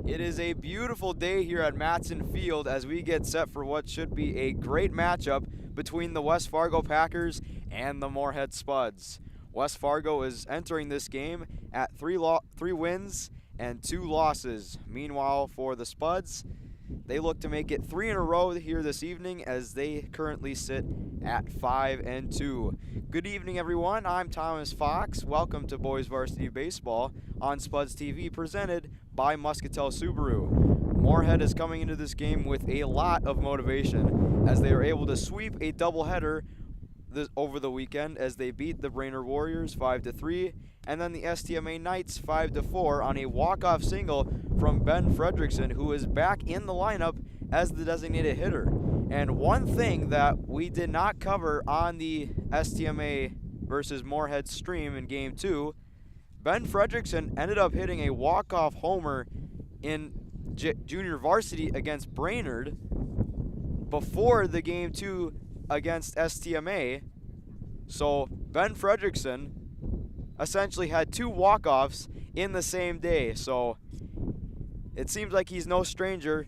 It is a beautiful day here at Matson Field as we get set for what should be a great matchup between the West Fargo Packers and the Moorhead Spuds. West Fargo is entering this game at three wins and 2 losses. Meanwhile, for the Spuds, they look to make it 3 in a row here this evening as they currently sit at 5-2. Good evening, everyone. I'm Thomas Fox. Welcome to Boys Varsity Baseball on Spuds TV, presented by Muscatel Subaru. Moorhead is coming into this game with a lot of motivation as they are able to sweep a doubleheader over the weekend as they beat the Brainerd Warriors 5-3, and then the STMA Knights 5-4 on a walk-off single from Ben Fredrickson, who is back in the lineup as the designated hitter. And one thing that we did not cover on the STMA versus Moorhead stream in Game 2, Ben Fredrickson ended up hitting a walk-off homer in junior varsity against Brainerd before the Game 2 against STMA. So Ben Fredrickson essentially had 2 walk-offs in the same day. So it seems like he's no stranger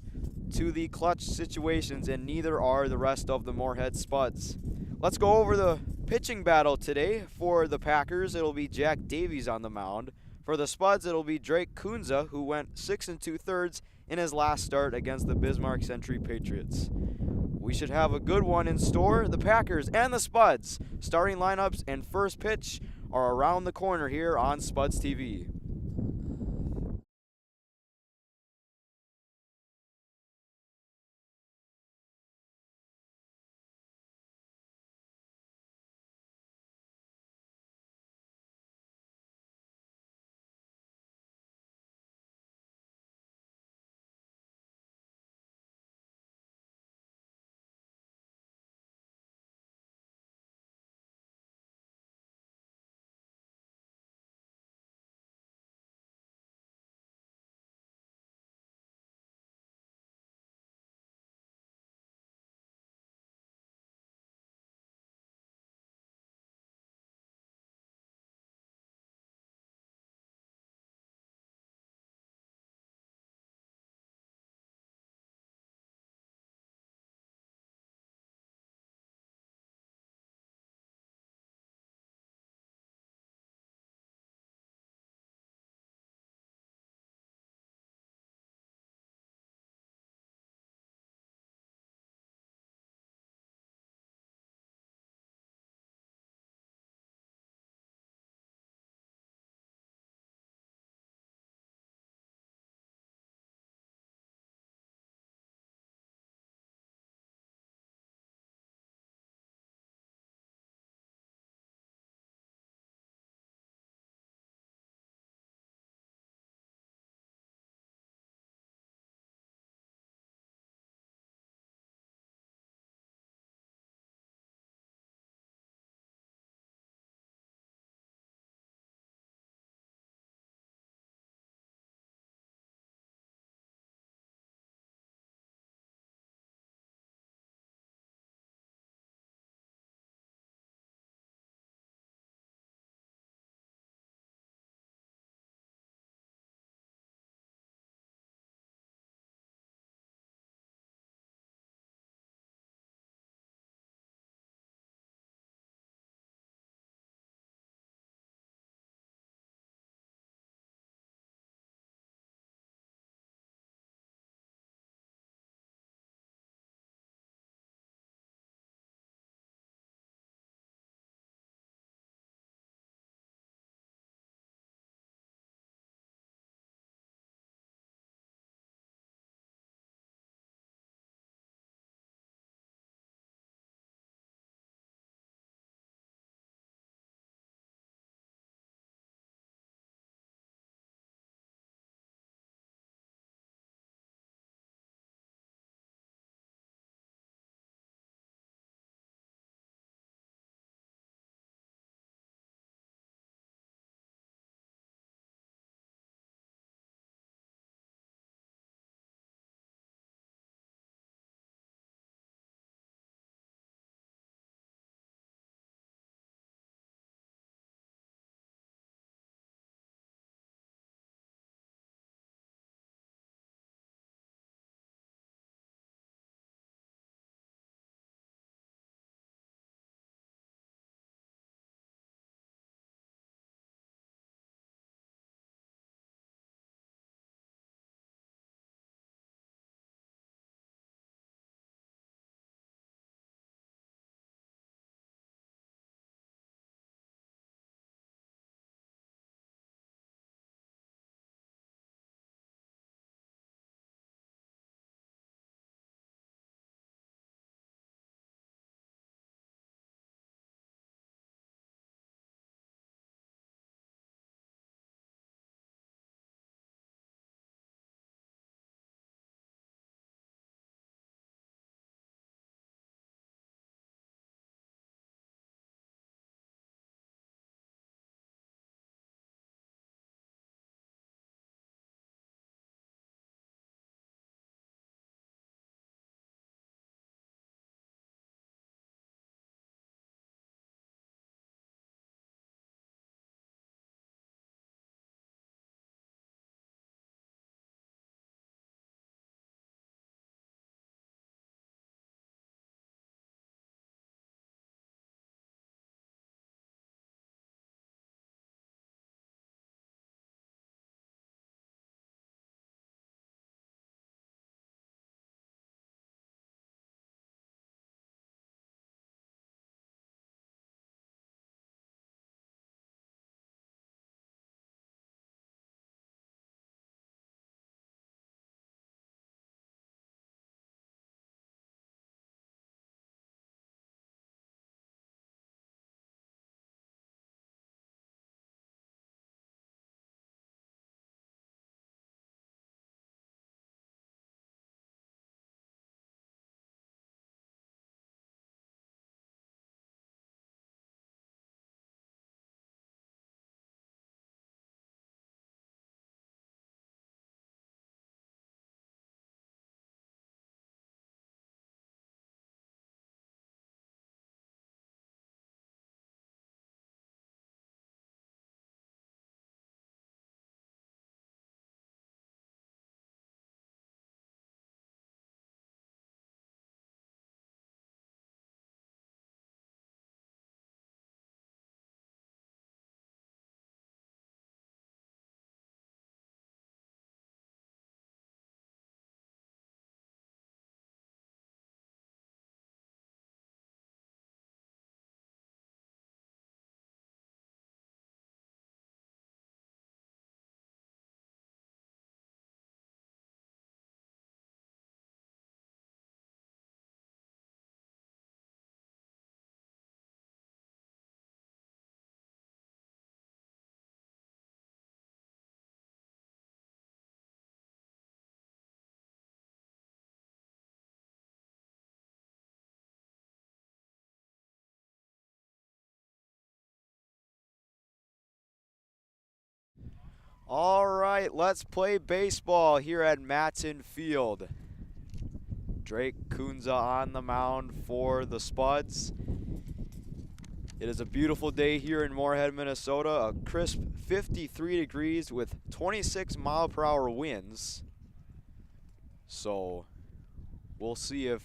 to the clutch situations, and neither are the rest of the Moorhead Spuds. Let's go over the pitching battle today. For the Packers, it'll be Jack Davies on the mound. For the Spuds, it'll be Drake Kunza, who went 6 2/3 in his last start against the Bismarck Century Patriots. We should have a good one in store. The Packers and the Spuds starting lineups and first pitch are around the corner here on Spuds TV. All right, let's play baseball here at Matson Field. Drake Kunza on the mound for the Spuds. It is a beautiful day here in Moorhead, Minnesota. A crisp 53 degrees with 26-mile-per-hour winds. So we'll see if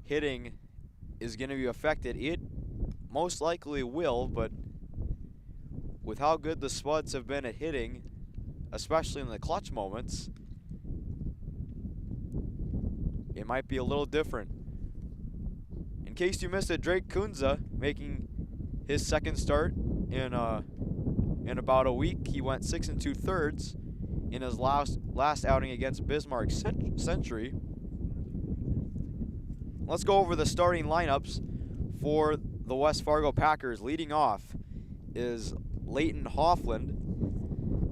hitting is going to be affected. It most likely will, but with how good the Spuds have been at hitting, especially in the clutch moments, it might be a little different. In case you missed it, Drake Kunza making his second start in about a week. He went 6 2/3 in his last outing against Bismarck Century. Let's go over the starting lineups for the West Fargo Packers. Leading off is Leighton Hoffland,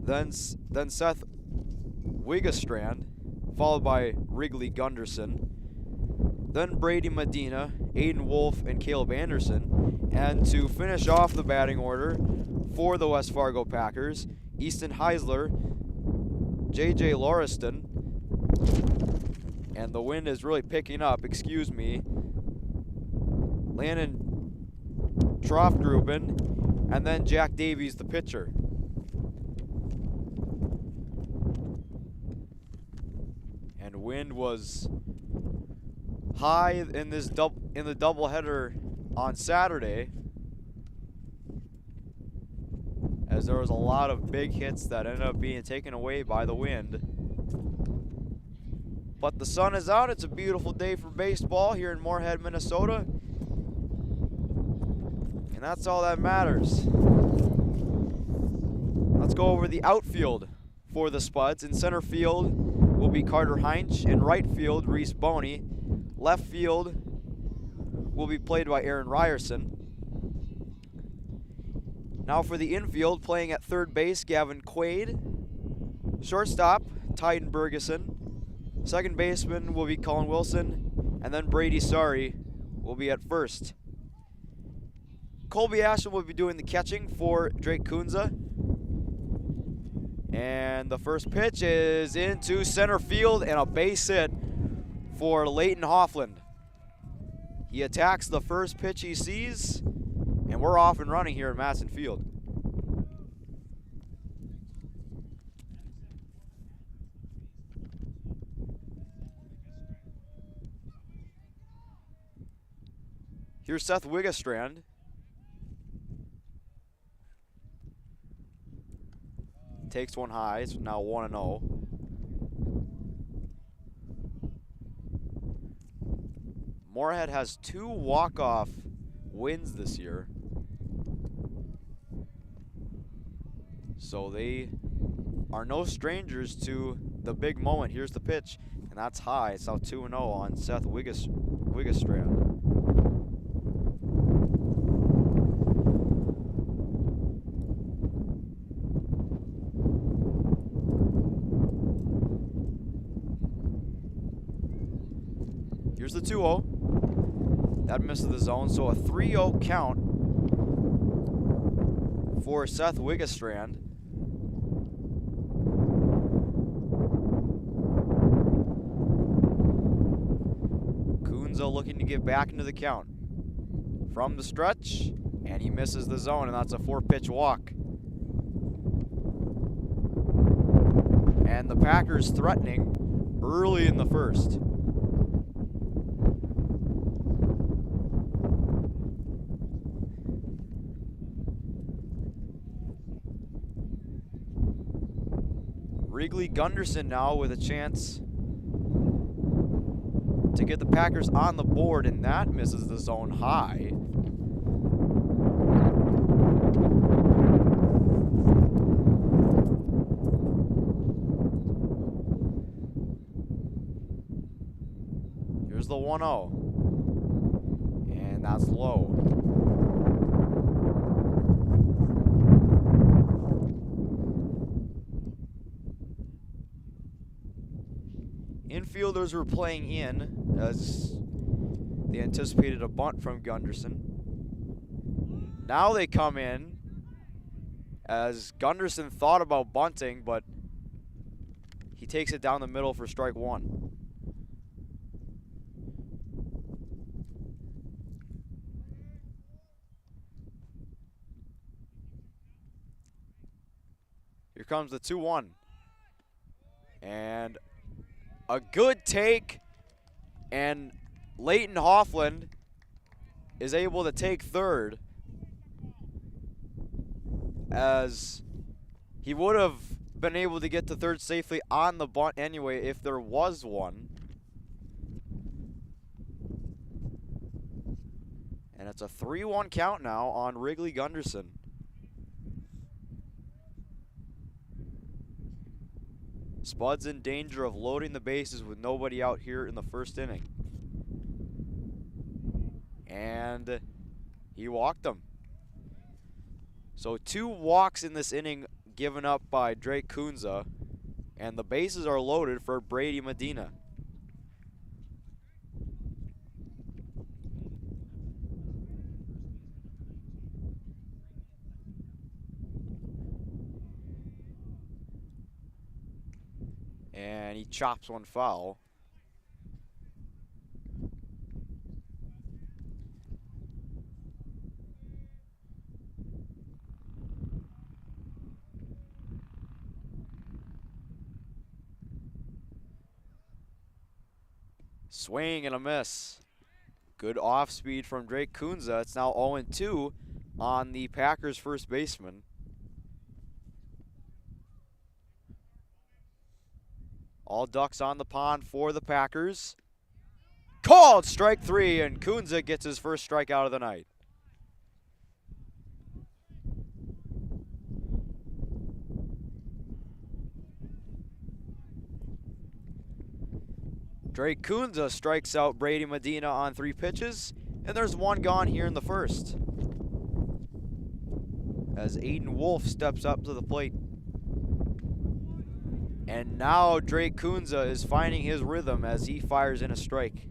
then Seth Wigestrand, followed by Wrigley Gunderson, then Brady Medina, Aiden Wolf, and Caleb Anderson. And to finish off the batting order for the West Fargo Packers, Easton Heisler, J.J. Lauriston, and the wind is really picking up, excuse me, Landon Troftgruben, and then Jack Davies, the pitcher. And wind was high in the doubleheader on Saturday, as there was a lot of big hits that ended up being taken away by the wind. But the sun is out. It's a beautiful day for baseball here in Moorhead, Minnesota. And that's all that matters. Let's go over the outfield for the Spuds. In center field will be Carter Heinz. In right field, Reese Boney. Left field will be played by Aaron Ryerson. Now for the infield, playing at third base, Gavin Quaid. Shortstop, Tyden Bergeson. Second baseman will be Colin Wilson. And then Brady Sari will be at first. Colby Ashton will be doing the catching for Drake Kunza. And the first pitch is into center field and a base hit for Leighton Hoffland. He attacks the first pitch he sees, and we're off and running here at Matson Field. Here's Seth Wigestrand. Takes one high. It's now 1-0. Moorhead has 2 walk-off wins this year. So they are no strangers to the big moment. Here's the pitch, and that's high. It's now 2-0 on Seth Wigestrand. Here's the 2-0. That misses the zone, so a 3-0 count for Seth Wigestrand. Kunza looking to get back into the count from the stretch, and he misses the zone, and that's a 4-pitch walk. And the Packers threatening early in the first. Wrigley Gunderson now with a chance to get the Packers on the board, and that misses the zone high. Here's the 1-0, and that's low. Infielders were playing in as they anticipated a bunt from Gunderson. Now they come in as Gunderson thought about bunting, but he takes it down the middle for strike one. Here comes the 2-1. And a good take, and Leighton Hoffland is able to take third, as he would have been able to get to third safely on the bunt anyway if there was one. And it's a 3-1 count now on Wrigley Gunderson. Spuds in danger of loading the bases with nobody out here in the first inning. And he walked him. So 2 walks in this inning given up by Drake Kunza, and the bases are loaded for Brady Medina. And he chops one foul. Swing and a miss. Good off speed from Drake Kunza. It's now 0-2 on the Packers first baseman. All ducks on the pond for the Packers. Called strike 3, and Kunza gets his first strikeout of the night. Drake Kunza strikes out Brady Medina on 3 pitches, and there's 1 gone here in the first, as Aiden Wolf steps up to the plate. And now Drake Kunza is finding his rhythm as he fires in a strike.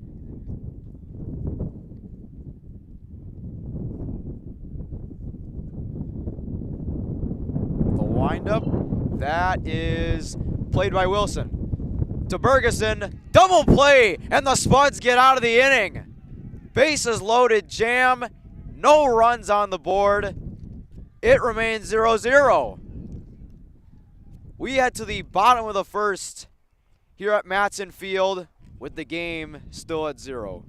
The windup, that is played by Wilson. To Bergeson, double play, and the Spuds get out of the inning. Bases loaded jam, no runs on the board. It remains 0-0. We head to the bottom of the first here at Matson Field with the game still at 0.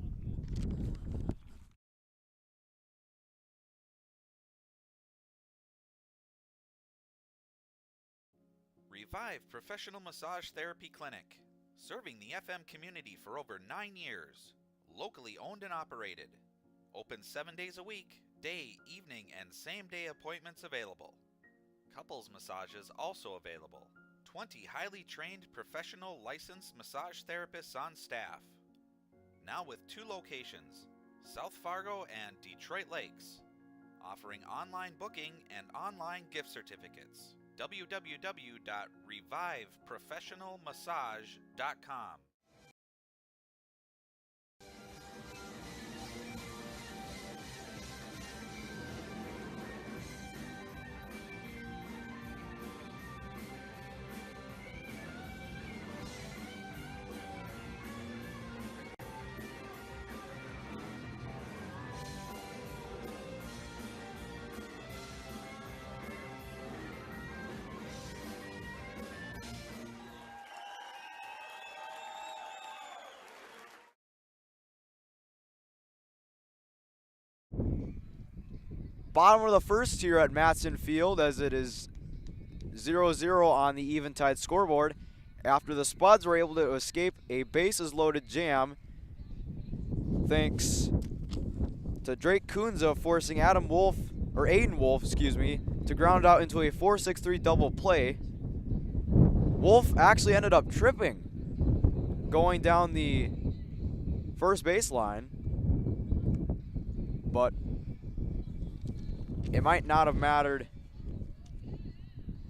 Revive Professional Massage Therapy Clinic, serving the FM community for over 9 years. Locally owned and operated. Open 7 days a week, day, evening, and same-day appointments available. Couples massages also available. 20 highly trained professional licensed massage therapists on staff. Now with 2 locations, South Fargo and Detroit Lakes. Offering online booking and online gift certificates. www.reviveprofessionalmassage.com. Bottom of the first here at Matson Field, as it is 0-0 on the Eventide scoreboard, after the Spuds were able to escape a bases loaded jam thanks to Drake Kunza forcing Aiden Wolf, to ground out into a 4-6-3 double play. Wolf actually ended up tripping going down the first baseline, but it might not have mattered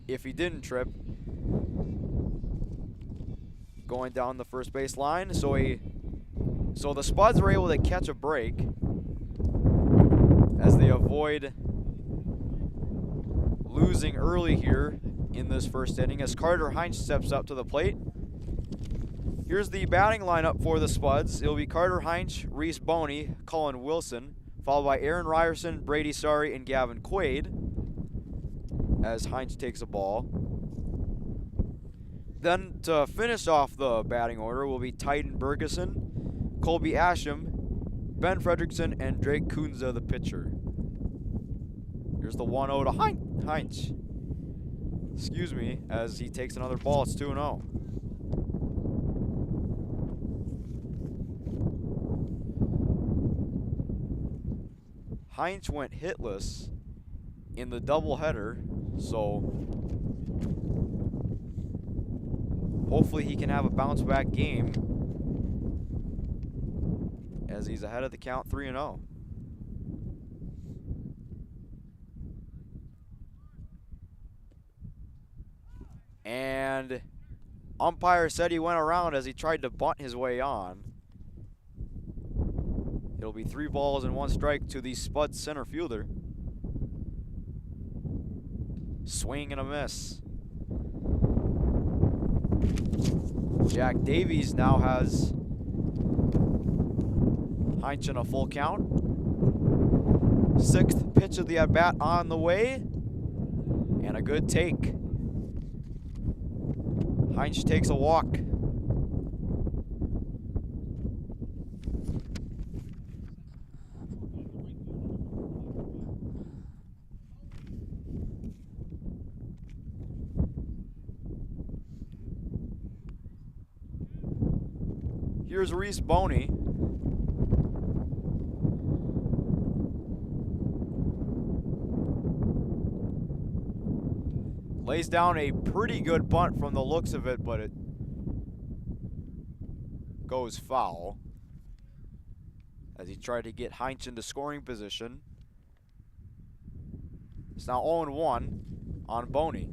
if he didn't trip going down the first base line. So the Spuds were able to catch a break as they avoid losing early here in this first inning as Carter Heinz steps up to the plate. Here's the batting lineup for the Spuds. It'll be Carter Heinz, Reese Boney, Colin Wilson, followed by Aaron Ryerson, Brady Sari, and Gavin Quaid as Heinz takes a ball. Then to finish off the batting order will be Titan Bergeson, Colby Asham, Ben Fredrickson, and Drake Kunza, the pitcher. Here's the 1-0 to Heinz. Excuse me, as he takes another ball. It's 2-0. Heinz went hitless in the doubleheader, so hopefully he can have a bounce back game as he's ahead of the count 3-0. And umpire said he went around as he tried to bunt his way on. It'll be 3 balls and 1 strike to the Spuds center fielder. Swing and a miss. Jack Davies now has Heinz in a full count. 6th pitch of the at-bat on the way. And a good take. Heinz takes a walk. Here's Reese Boney. Lays down a pretty good bunt from the looks of it, but it goes foul as he tried to get Heinz into scoring position. It's now 0-1 on Boney.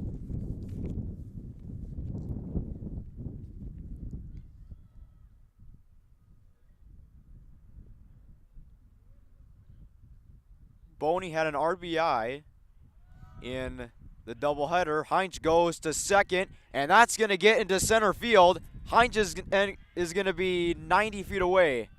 Boney had an RBI in the doubleheader. Heinz goes to second, and that's going to get into center field. Heinz is going to be 90 feet away.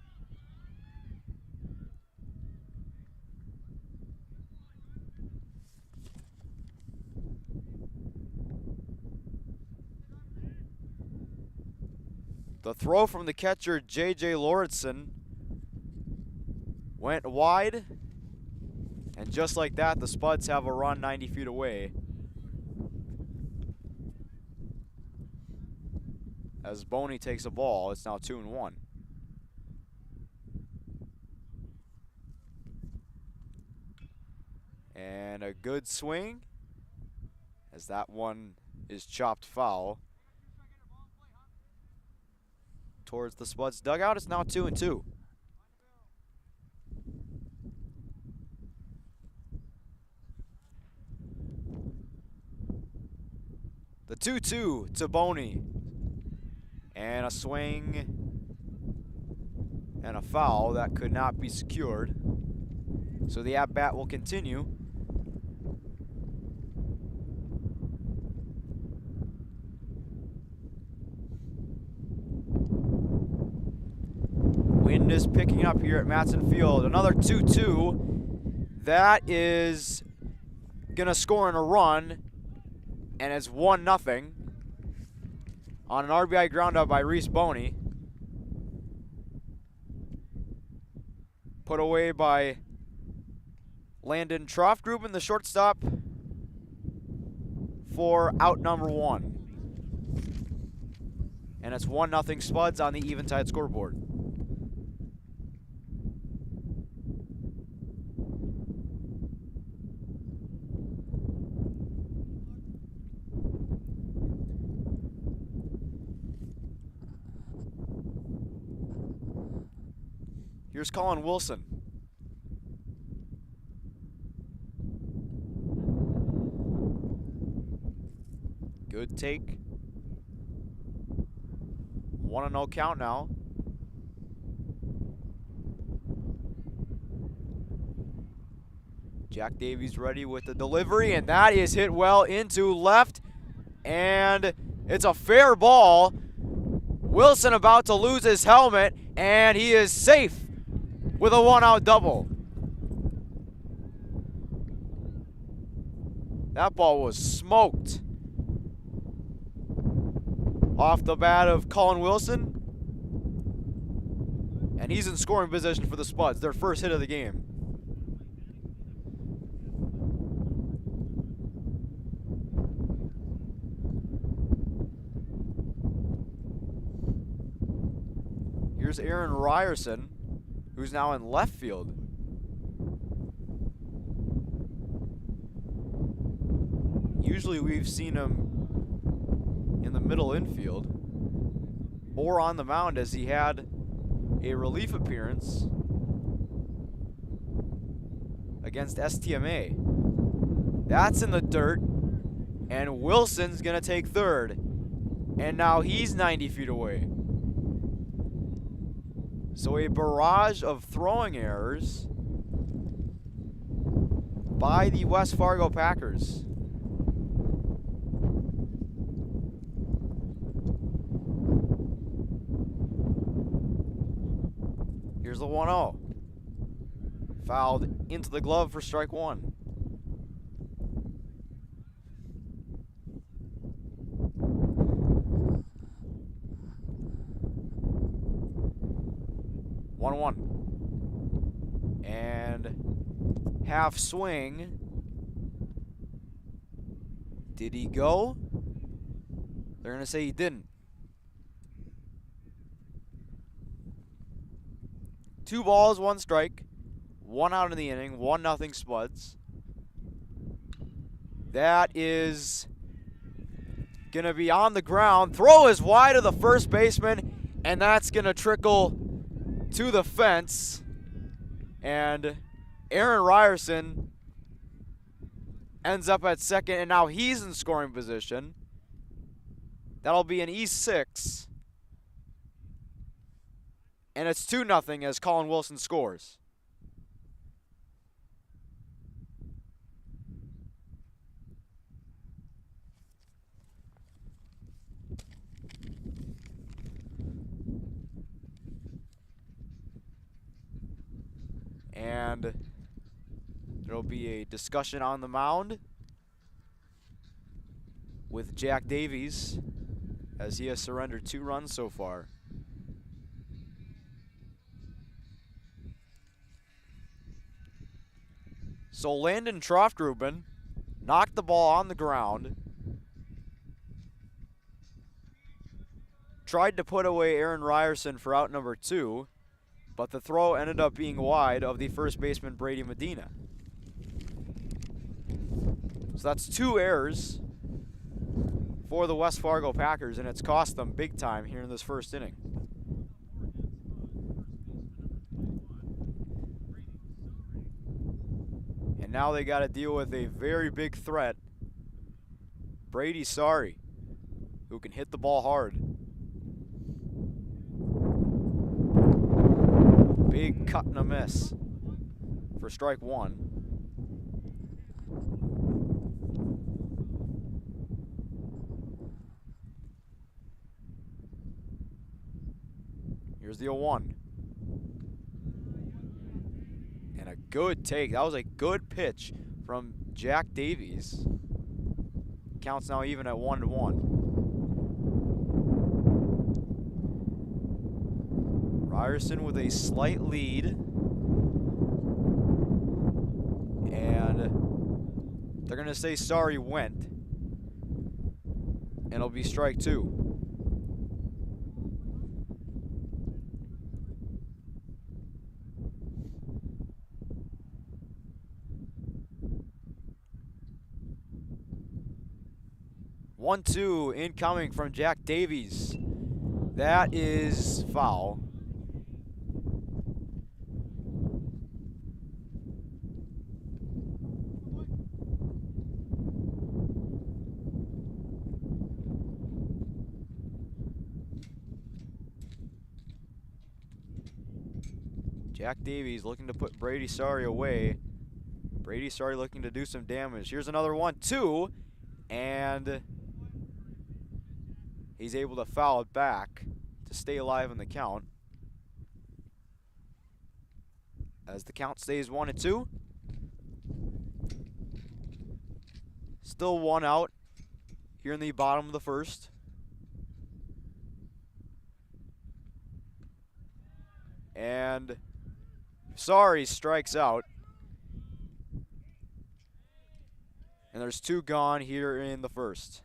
The throw from the catcher, J.J. Lauritsen, went wide. And just like that, the Spuds have a run 90 feet away. As Boney takes a ball, it's now 2-1. And a good swing, as that one is chopped foul towards the Spuds dugout. It's now 2-2. The 2-2 to Boney. And a swing and a foul that could not be secured. So the at-bat will continue. Wind is picking up here at Matson Field. Another 2-2. That is going to score in a run. And it's 1-0 on an RBI ground out by Reese Boney. Put away by Landon Troftgruben, the shortstop, for out number 1. And it's 1-0 Spuds on the Eventide scoreboard. Here's Colin Wilson. Good take. 1-0 count now. Jack Davies ready with the delivery, and that is hit well into left, and it's a fair ball. Wilson about to lose his helmet, and he is safe with a one-out double. That ball was smoked off the bat of Colin Wilson, and he's in scoring position for the Spuds, their first hit of the game. Here's Aaron Ryerson, who's now in left field. Usually we've seen him in the middle infield or on the mound, as he had a relief appearance against STMA. That's in the dirt, and Wilson's gonna take third, and now he's 90 feet away. So a barrage of throwing errors by the West Fargo Packers. Here's the 1-0. Fouled into the glove for strike one. And half swing. Did he go? They're going to say he didn't. 2 balls, 1 strike. 1 out in the inning. 1-0 Spuds. That is going to be on the ground. Throw is wide of the first baseman, and that's going to trickle to the fence. And Aaron Ryerson ends up at second, and now he's in scoring position. That'll be an E6. And it's 2-0 as Colin Wilson scores. And there'll be a discussion on the mound with Jack Davies, as he has surrendered 2 runs so far. So Landon Troftgruben knocked the ball on the ground, tried to put away Aaron Ryerson for out number 2, but the throw ended up being wide of the first baseman, Brady Medina. So that's 2 errors for the West Fargo Packers, and it's cost them big time here in this first inning. And now they got to deal with a very big threat, Brady Sorry, who can hit the ball hard. Big cut and a miss for strike 1. Here's the 0-1. And a good take. That was a good pitch from Jack Davies. Counts now even at 1-1. Ryerson with a slight lead. And they're going to say Sorry went. And it'll be strike 2. One-two incoming from Jack Davies. That is foul. Jack Davies looking to put Brady Sorry away. Brady started looking to do some damage. Here's another 1-2, and he's able to foul it back to stay alive in the count. As the count stays 1-2. Still one out here in the bottom of the first. And Sorry strikes out. And there's 2 gone here in the first.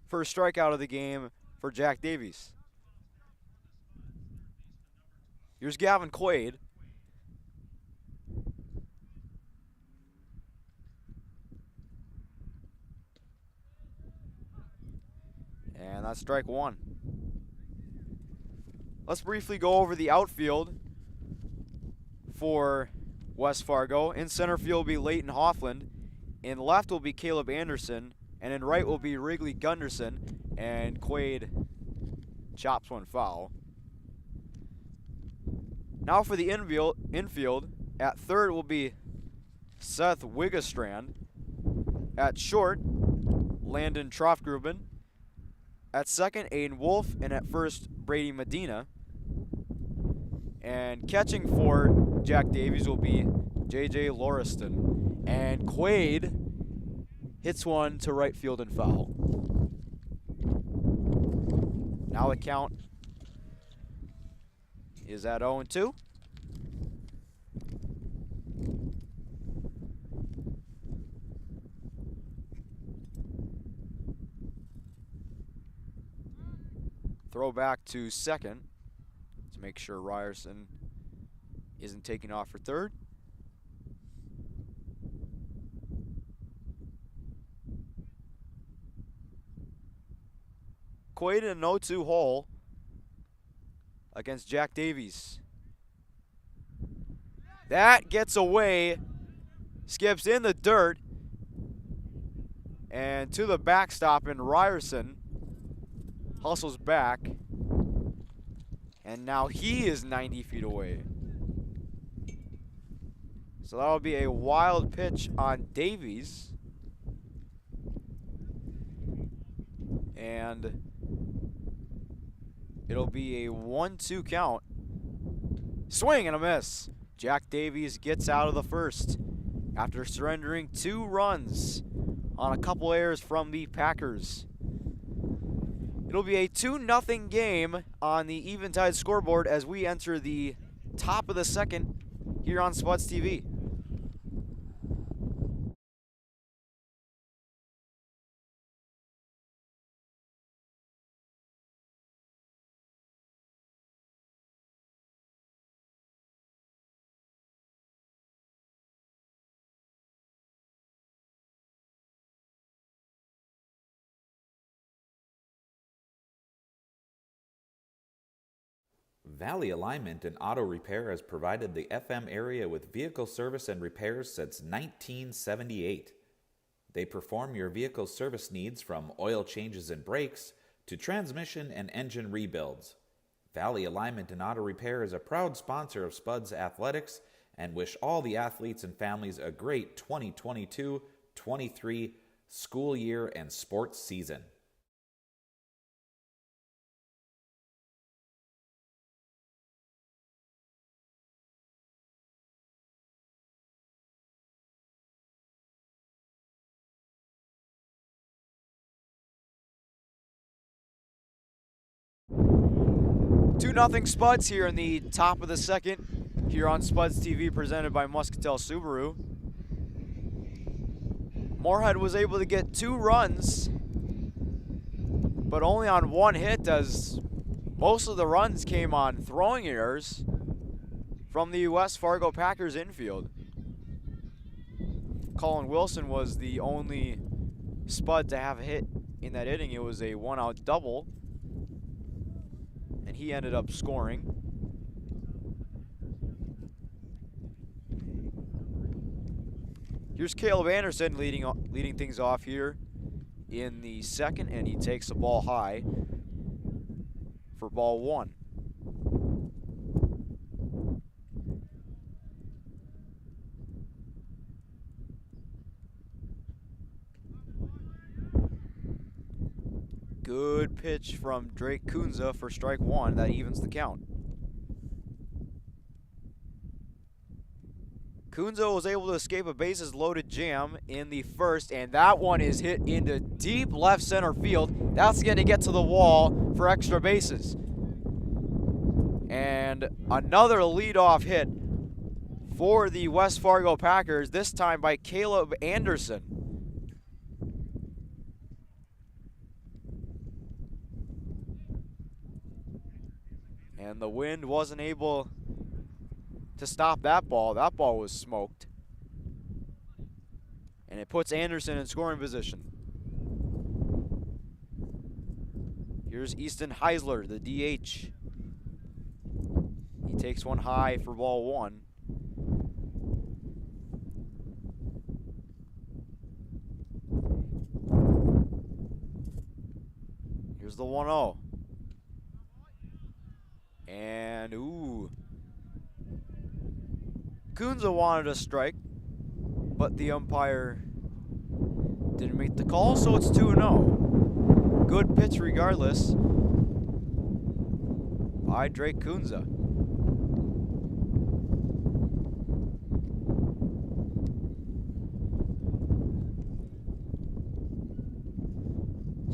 First strikeout of the game for Jack Davies. Here's Gavin Quaid. And that's strike 1. Let's briefly go over the outfield for West Fargo. In center field will be Leighton Hoffland. In left will be Caleb Anderson. And in right will be Wrigley Gunderson. And Quaid chops one foul. Now for the infield. At third will be Seth Wiggestrand. At short, Landon Trofgruben. At second, Aiden Wolf. And at first, Brady Medina. And catching for Jack Davies will be J.J. Lauriston. And Quaid hits one to right field and foul. Now the count is at 0-2. Throw back to second to make sure Ryerson isn't taking off for third. Quaid in a 0-2 hole against Jack Davies. That gets away, skips in the dirt, and to the backstop, and Ryerson hustles back, and now he is 90 feet away. So that'll be a wild pitch on Davies. And it'll be a 1-2 count. Swing and a miss. Jack Davies gets out of the first after surrendering 2 runs on a couple errors from the Packers. It'll be a 2-0 game on the Eventide scoreboard as we enter the top of the second here on Spuds TV. Valley Alignment and Auto Repair has provided the FM area with vehicle service and repairs since 1978. They perform your vehicle service needs from oil changes and brakes to transmission and engine rebuilds. Valley Alignment and Auto Repair is a proud sponsor of Spuds Athletics and wish all the athletes and families a great 2022-23 school year and sports season. Nothing Spuds here in the top of the second here on Spuds TV, presented by Muscatel Subaru. Moorhead was able to get 2 runs, but only on 1 hit, as most of the runs came on throwing errors from the West Fargo Packers infield. Colin Wilson was the only Spud to have a hit in that inning. It was a 1-out double, and he ended up scoring. Here's Caleb Anderson leading things off here in the second, and he takes the ball high for ball 1. Good pitch from Drake Kunza for strike one. That evens the count. Kunza was able to escape a bases loaded jam in the first, and that one is hit into deep left center field. That's going to get to the wall for extra bases. And another leadoff hit for the West Fargo Packers, this time by Caleb Anderson. And the wind wasn't able to stop that ball. That ball was smoked. And it puts Anderson in scoring position. Here's Easton Heisler, the DH. He takes one high for ball one. Here's the 1-0. And, ooh. Kunza wanted a strike, but the umpire didn't make the call, so it's 2-0. Good pitch regardless by Drake Kunza.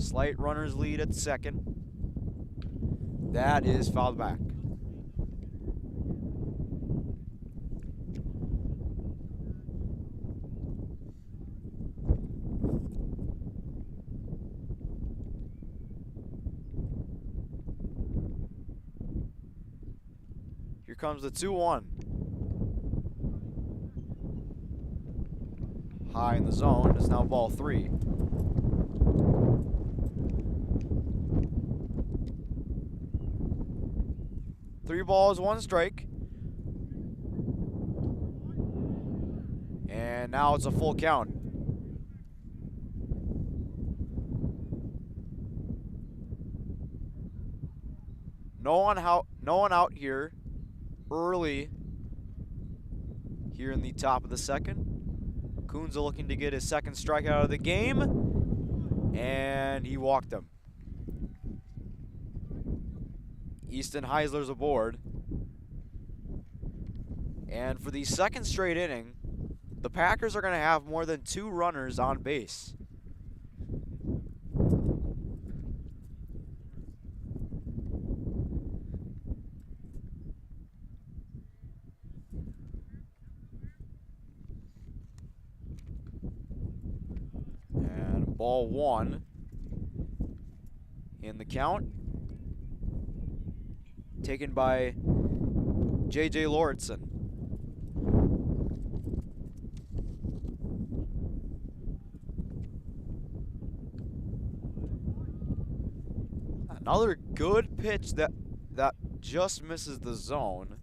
Slight runner's lead at second. That is fouled back. Here comes the 2-1. High in the zone. It's now ball three. Three balls, one strike. And now it's a full count. No one out here early here in the top of the second. Kunza looking to get his second strikeout of the game. And he walked him. Easton Heisler's aboard. And for the second straight inning, the Packers are going to have more than 2 runners on base. And ball one in the count. Taken by J.J. Lauritsen. Another good pitch that just misses the zone.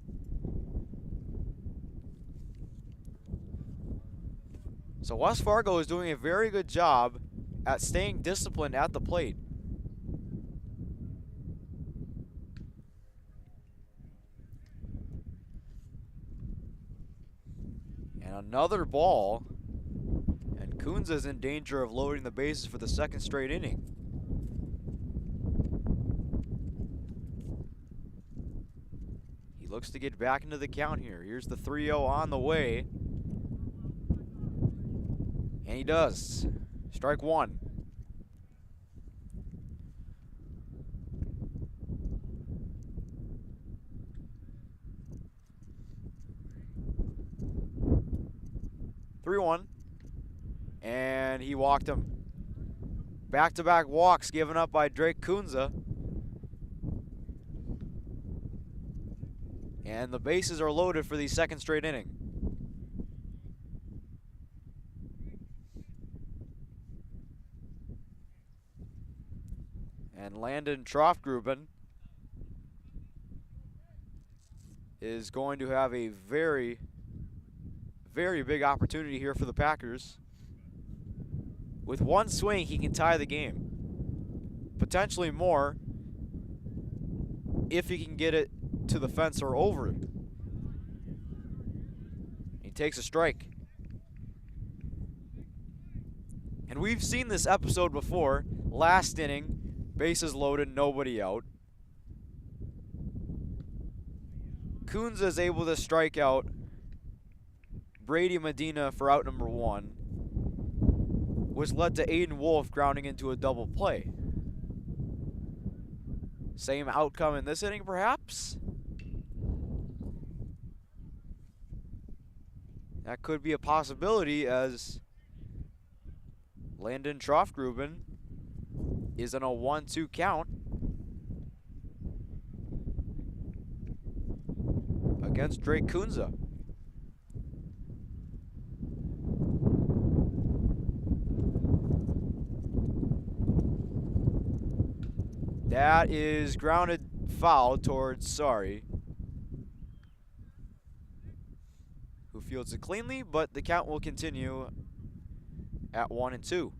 So West Fargo is doing a very good job at staying disciplined at the plate. Another ball, and Kunza is in danger of loading the bases for the second straight inning. He looks to get back into the count here. Here's the 3-0 on the way. And he does. Strike one. And he walked him. Back-to-back walks given up by Drake Kunza. And the bases are loaded for the second straight inning. And Landon Troftgruben is going to have a very big opportunity here for the Packers. With one swing, he can tie the game. Potentially more if he can get it to the fence or over. He takes a strike. And we've seen this episode before. Last inning, Bases loaded, nobody out. Kunza is able to strike out Brady Medina for out number 1, which led to Aiden Wolf grounding into a double play. Same outcome in this inning, perhaps? That could be a possibility, as Landon Troftgruben is in a 1-2 count against Drake Kunza. That is grounded foul towards Sari, who fields it cleanly, but the count will continue at 1-2.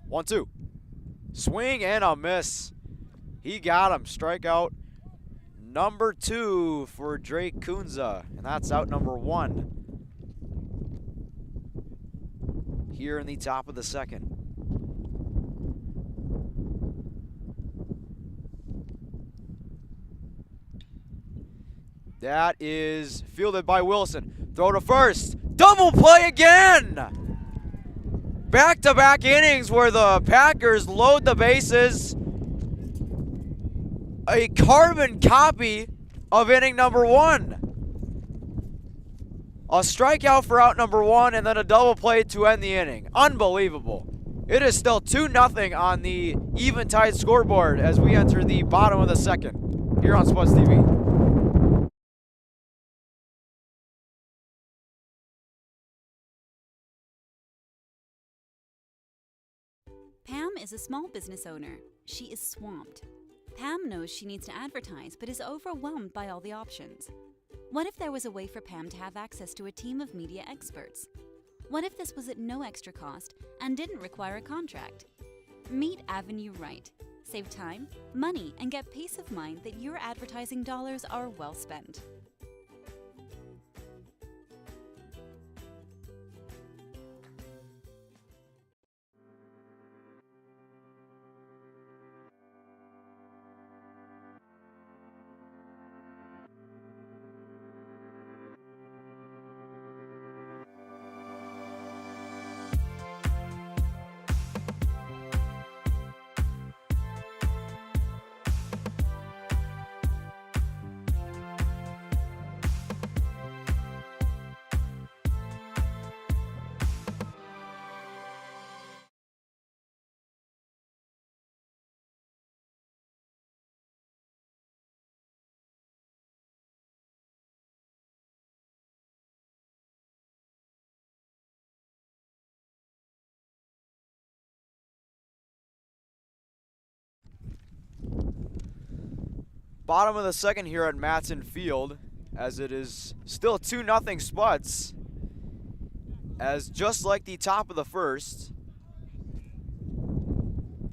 One, two. Swing and a miss. He got him. Strikeout number 2 for Drake Kunza, and that's out number 1 here in the top of the second. That is fielded by Wilson. Throw to first. Double play again! Back-to-back innings where the Packers load the bases. A carbon copy of inning number 1. A strikeout for out number 1 and then a double play to end the inning. Unbelievable. It is still 2-0 on the Eventide scoreboard as we enter the bottom of the second here on Spuds TV. Pam is a small business owner. She is swamped. Pam knows she needs to advertise but is overwhelmed by all the options. What if there was a way for Pam to have access to a team of media experts? What if this was at no extra cost and didn't require a contract? Meet Avenue Right. Save time, money, and get peace of mind that your advertising dollars are well spent. Bottom of the second here at Matson Field, as it is still 2-0 Spuds. As just like the top of the first,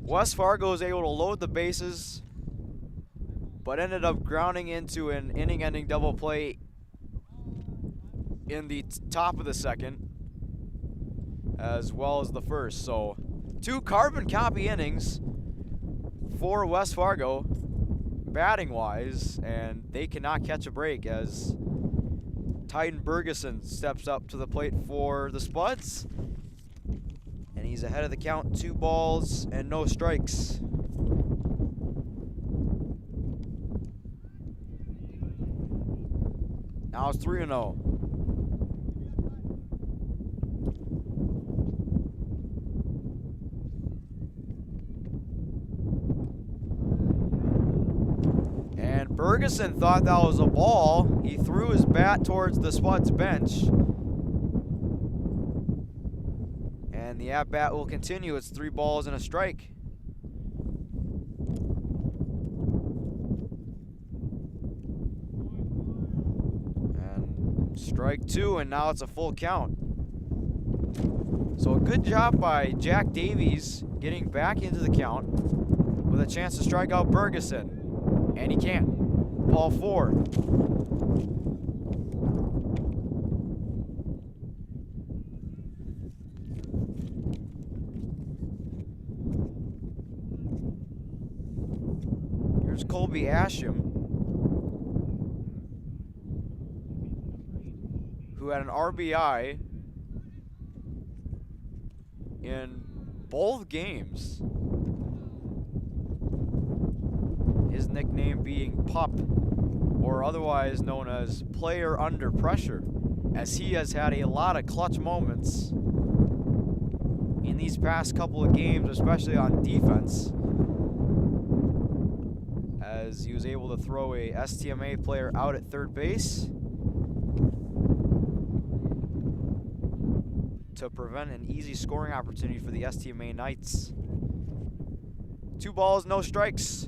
West Fargo is able to load the bases, but ended up grounding into an inning-ending double play in the top of the second, as well as the first. So 2 carbon copy innings for West Fargo, batting wise, and they cannot catch a break as Titan Bergeson steps up to the plate for the Spuds, and he's ahead of the count, 2 balls and no strikes. Now it's 3-0. Bergeson thought that was a ball. He threw his bat towards the Spuds bench. And the at-bat will continue. It's 3 balls and a strike. And strike 2, and now it's a full count. So a good job by Jack Davies getting back into the count with a chance to strike out Bergeson. And he can't. Ball 4. Colby Asham, who had an RBI in both games. His nickname being Pup, or otherwise known as Player Under Pressure, as he has had a lot of clutch moments in these past couple of games, especially on defense, as he was able to throw a STMA player out at third base to prevent an easy scoring opportunity for the STMA Knights. 2 balls, no strikes.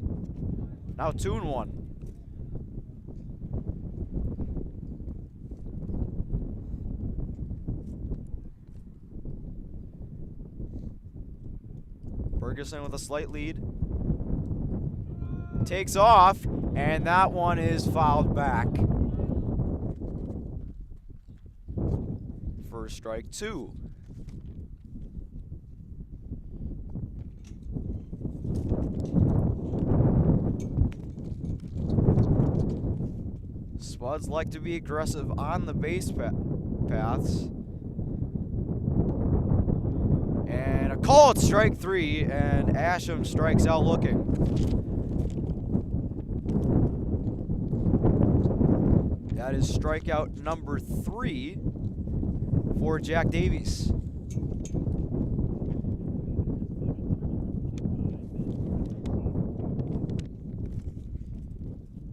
Now 2-1. Ferguson with a slight lead. Takes off, and that one is fouled back for strike 2. Spuds like to be aggressive on the base paths. And a call at strike 3, and Asham strikes out looking. That is strikeout number 3 for Jack Davies.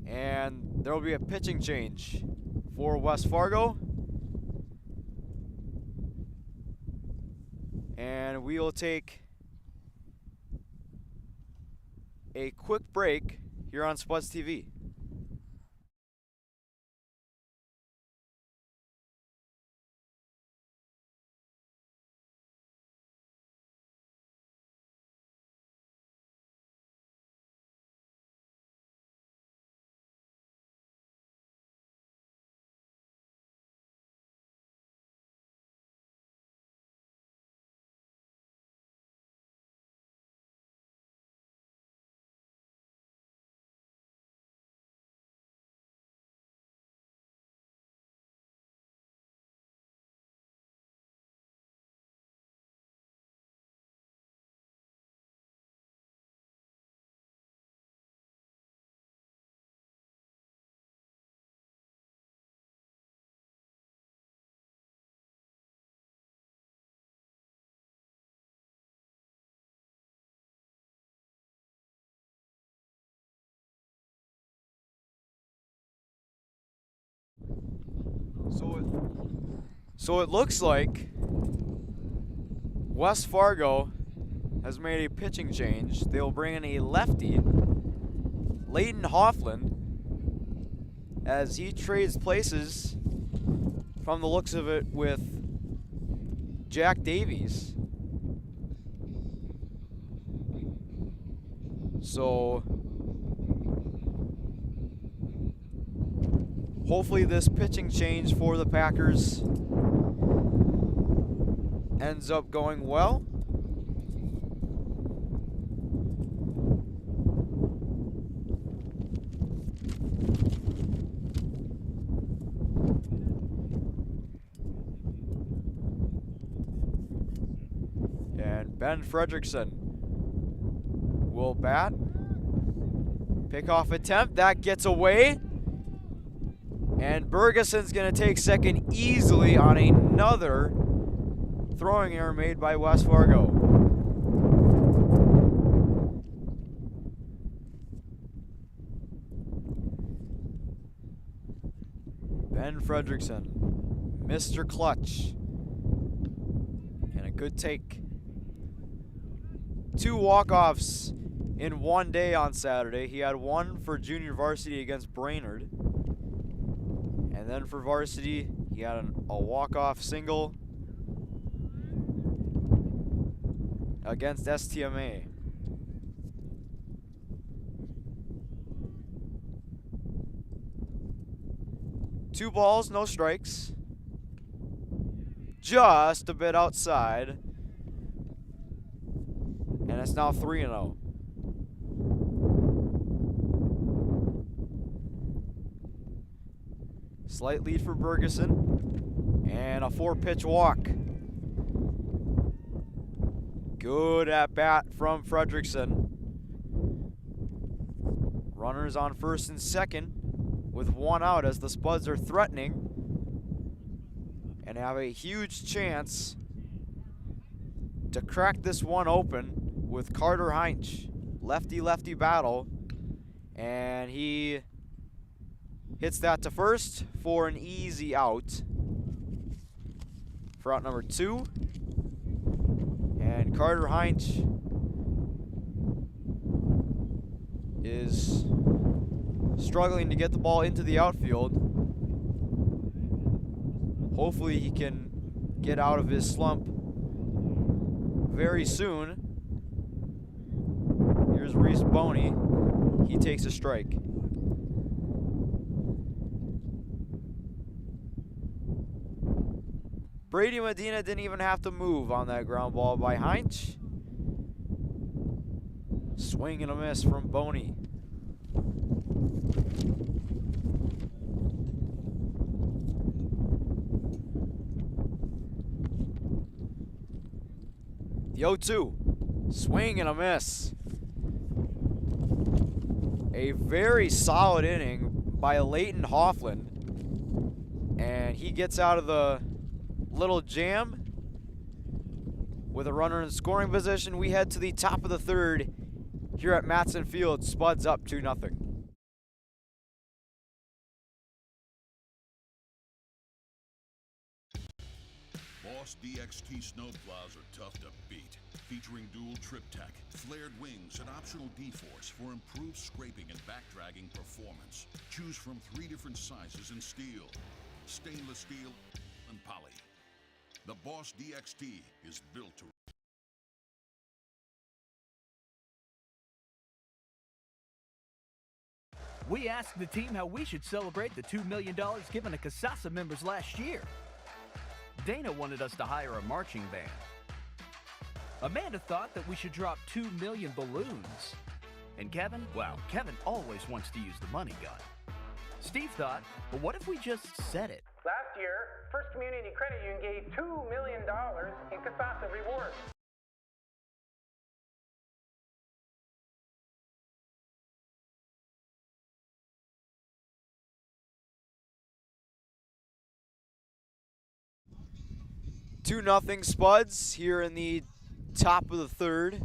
And there will be a pitching change for West Fargo. And we will take a quick break here on Spuds TV. So it looks like West Fargo has made a pitching change. They will bring in a lefty, Leighton Hoffland, as he trades places, from the looks of it, with Jack Davies. So hopefully this pitching change for the Packers ends up going well. And Ben Fredrickson will bat. Pickoff attempt, that gets away. And Bergeson's going to take second easily on another throwing error made by West Fargo. Ben Fredrickson, Mr. Clutch, and a good take. 2 walk-offs in one day on Saturday. He had one for junior varsity against Brainerd. And then for varsity, he had a walk-off single against STMA. Two balls, no strikes. Just a bit outside. And it's now 3-0. Slight lead for Bergeson. And a 4-pitch walk. Good at bat from Fredrickson. Runners on first and second with 1 out as the Spuds are threatening and have a huge chance to crack this one open with Carter Heinz. Lefty-lefty battle, and he hits that to first for an easy out. For out number 2. And Carter Heinz is struggling to get the ball into the outfield. Hopefully he can get out of his slump very soon. Here's Reese Boney. He takes a strike. Brady Medina didn't even have to move on that ground ball by Heinz. Swing and a miss from Boney. The 0-2. Swing and a miss. A very solid inning by Leighton Hoffland. And he gets out of the little jam with a runner in scoring position. We head to the top of the third here at Matson Field. Spuds up 2-0. Boss DXT snowplows are tough to beat. Featuring dual trip tech, flared wings, and optional D-force for improved scraping and backdragging performance. Choose from 3 different sizes in steel, stainless steel, and poly. The Boss DXT is built to... We asked the team how we should celebrate the $2 million given to Casasa members last year. Dana wanted us to hire a marching band. Amanda thought that we should drop 2 million balloons. And Kevin, well, Kevin always wants to use the money gun. Steve thought, well, what if we just said it? Last year, First Community Credit Union gave $2 million in Casasa rewards. Two nothing Spuds here in the top of the third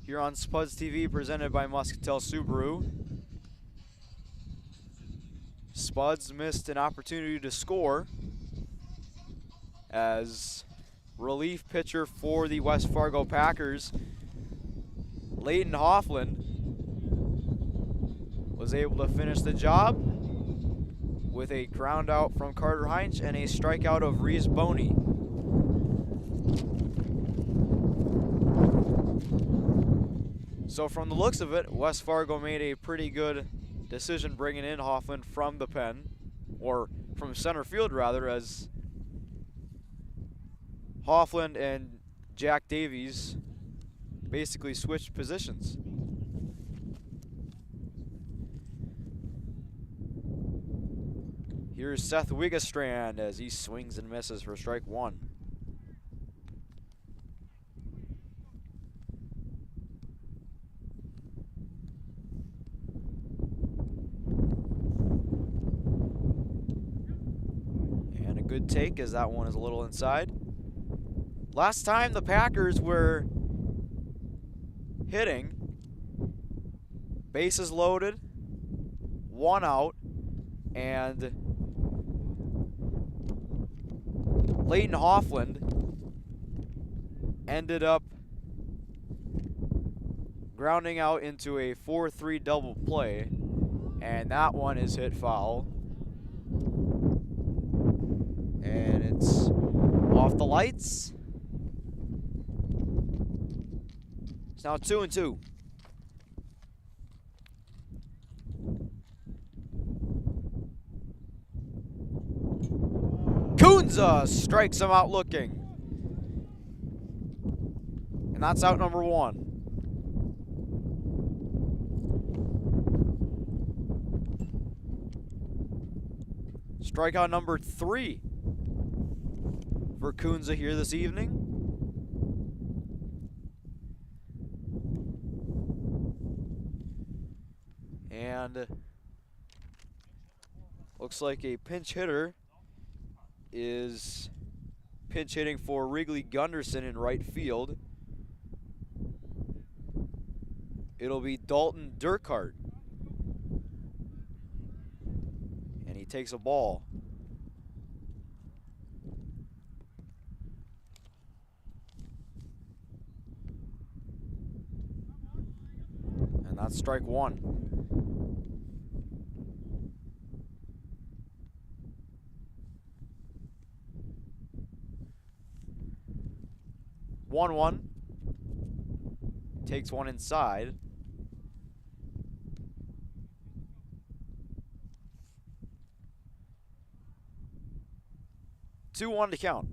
here on Spuds TV, presented by Muscatel Subaru. Spuds missed an opportunity to score as relief pitcher for the West Fargo Packers, Leighton Hoffland, was able to finish the job with a ground out from Carter Heinz and a strikeout of Reese Boney. So from the looks of it, West Fargo made a pretty good decision bringing in Hoffland from the pen, or from center field rather, as Hoffland and Jack Davies basically switched positions. Here's Seth Wigastrand as he swings and misses for strike 1. Good take, as that one is a little inside. Last time the Packers were hitting, bases loaded, 1 out, and Leighton Hoffland ended up grounding out into a 4-3 double play, and that one is hit foul. And it's off the lights. It's now 2-2. Kunza strikes him out looking. And that's out number 1. Strikeout number 3 for Kunza here this evening. And looks like a pinch hitter is pinch hitting for Wrigley Gunderson in right field. It'll be Dalton Durkart. And he takes a ball. And that's strike 1. One. Takes one inside. Two one to count.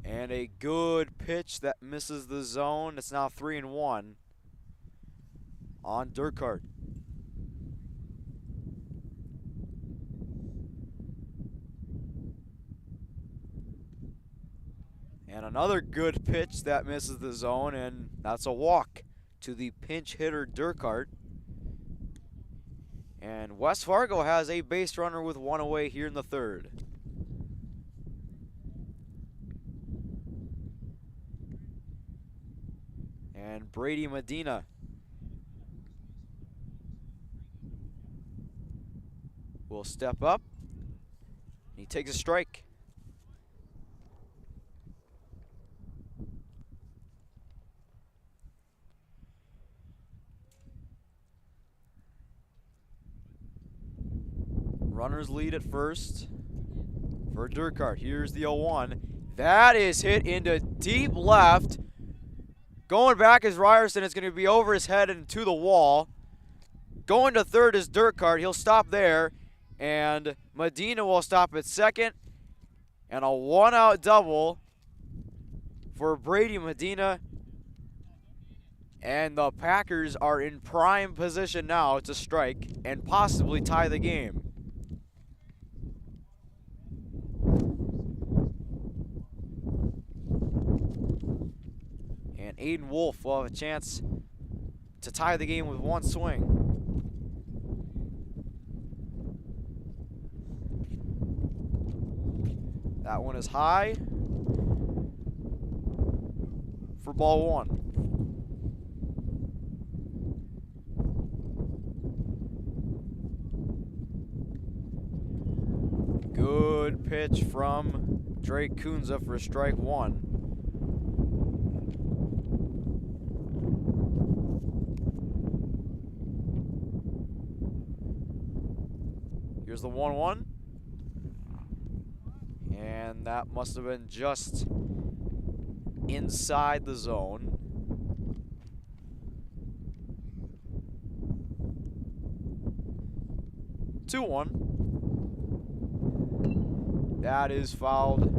And a good pitch that misses the zone. It's now 3-1 on Durkart. And another good pitch that misses the zone, and that's a walk to the pinch hitter Durkart. And West Fargo has a base runner with one away here in the third. And Brady Medina will step up. He takes a strike. Runners lead at first for Durkart. Here's the 0-1. That is hit into deep left. Going back is Ryerson. It's going to be over his head and to the wall. Going to third is Durkart. He'll stop there. And Medina will stop at second. And a one-out double for Brady Medina. And the Packers are in prime position now to strike and possibly tie the game. And Aiden Wolf will have a chance to tie the game with one swing. That one is high for ball 1. Good pitch from Drake Kunza for strike 1. Here's the 1-1. And that must have been just inside the zone. Two one. That is fouled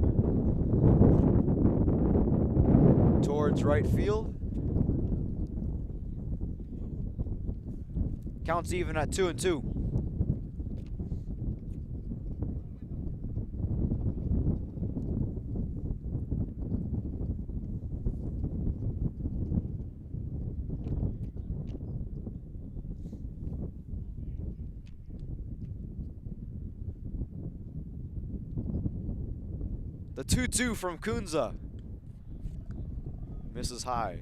towards right field. Counts even at 2-2. The 2-2 from Kunza. Misses high.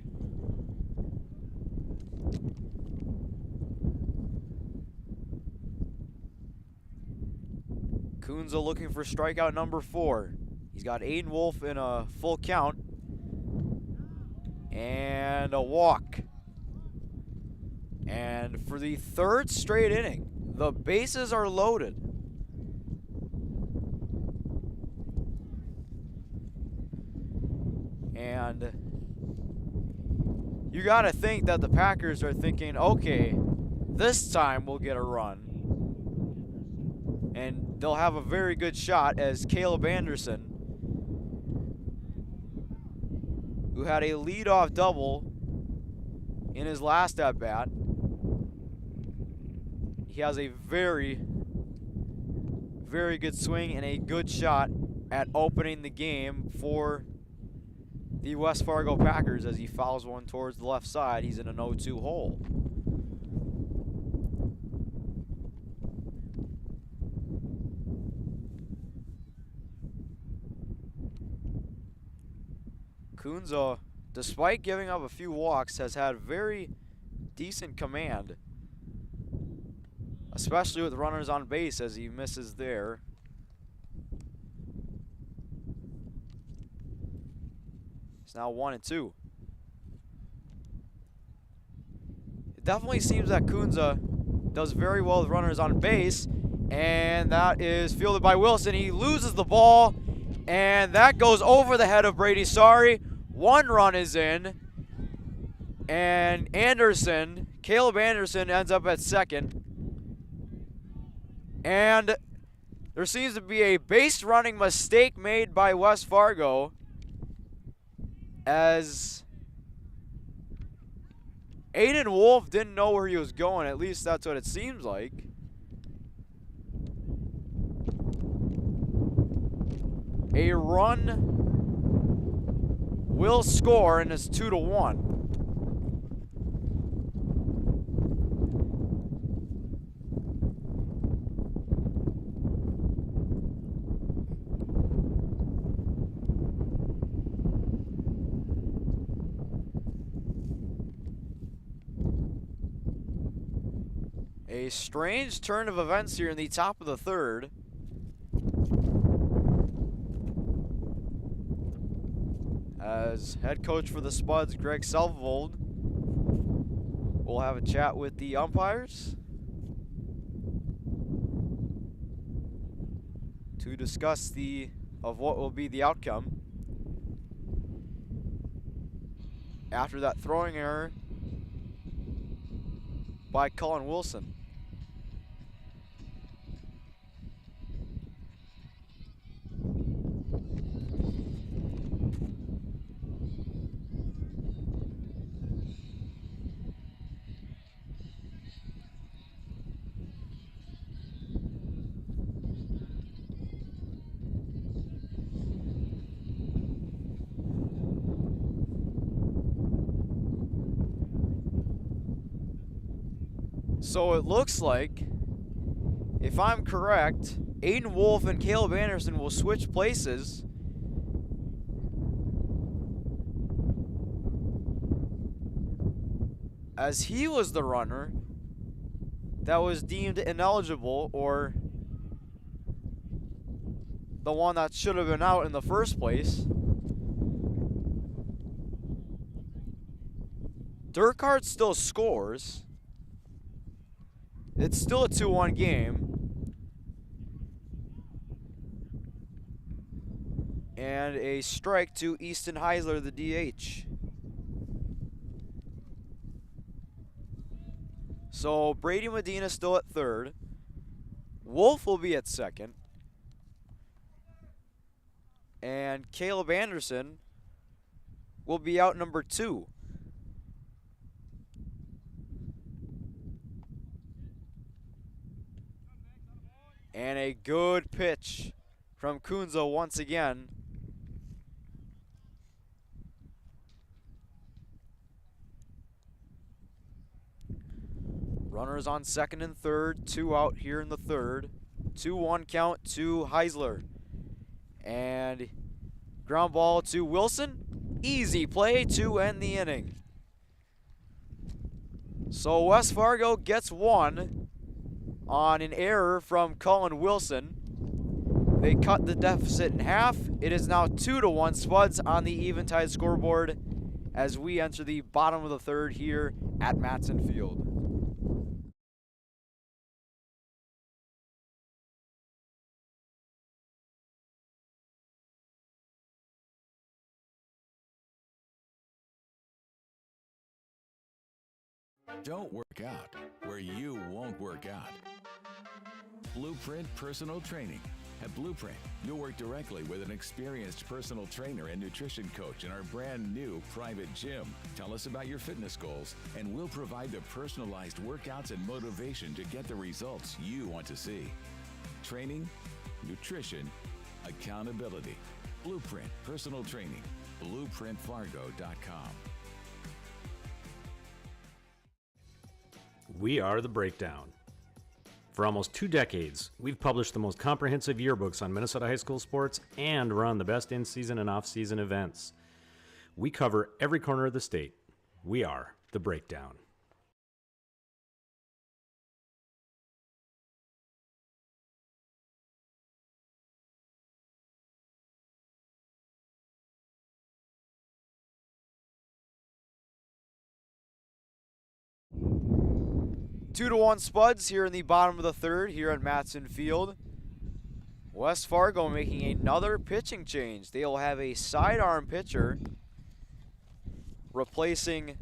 Kunza looking for strikeout number 4. He's got Aiden Wolf in a full count. And a walk. And for the third straight inning, the bases are loaded. And you got to think that the Packers are thinking, okay, this time we'll get a run. And they'll have a very good shot as Caleb Anderson, who had a leadoff double in his last at-bat. He has a very very good swing and a good shot at opening the game for the West Fargo Packers as he fouls one towards the left side. He's in an 0-2 hole. Kunza, despite giving up a few walks, has had very decent command, especially with runners on base as he misses there. It's now 1-2. It definitely seems that Kunza does very well with runners on base, and that is fielded by Wilson. He loses the ball, and that goes over the head of Brady Sorry. One run is in, and Caleb Anderson ends up at second. And there seems to be a base running mistake made by West Fargo as Aiden Wolf didn't know where he was going. At least that's what it seems like. A run will score, and it's 2-1. A strange turn of events here in the top of the third. As head coach for the Spuds, Greg Selvold, will have a chat with the umpires to discuss what will be the outcome after that throwing error by Cullen Wilson. So it looks like, if I'm correct, Aiden Wolf and Caleb Anderson will switch places. As he was the runner that was deemed ineligible, or the one that should have been out in the first place. Durkart still scores. It's still a 2-1 game. And a strike to Easton Heisler, the DH. So Brady Medina still at third. Wolf will be at second. And Caleb Anderson will be out number 2. And a good pitch from Kunza once again. Runners on second and third, 2 out here in the third. 2-1 count to Heisler. And ground ball to Wilson. Easy play to end the inning. So West Fargo gets 1 on an error from Cullen Wilson. They cut the deficit in half. It is now 2-1 Spuds on the Eventide scoreboard as we enter the bottom of the third here at Matson Field. Don't work out where you won't work out. Blueprint Personal Training. At Blueprint, you'll work directly with an experienced personal trainer and nutrition coach in our brand new private gym. Tell us about your fitness goals, and we'll provide the personalized workouts and motivation to get the results you want to see. Training nutrition, accountability. Blueprint Personal Training. BlueprintFargo.com. We are The Breakdown. For almost 2 decades, we've published the most comprehensive yearbooks on Minnesota high school sports and run the best in-season and off-season events. We cover every corner of the state. We are The Breakdown. Two to one Spuds here in the bottom of the third here at Matson Field. West Fargo making another pitching change. They'll have a sidearm pitcher replacing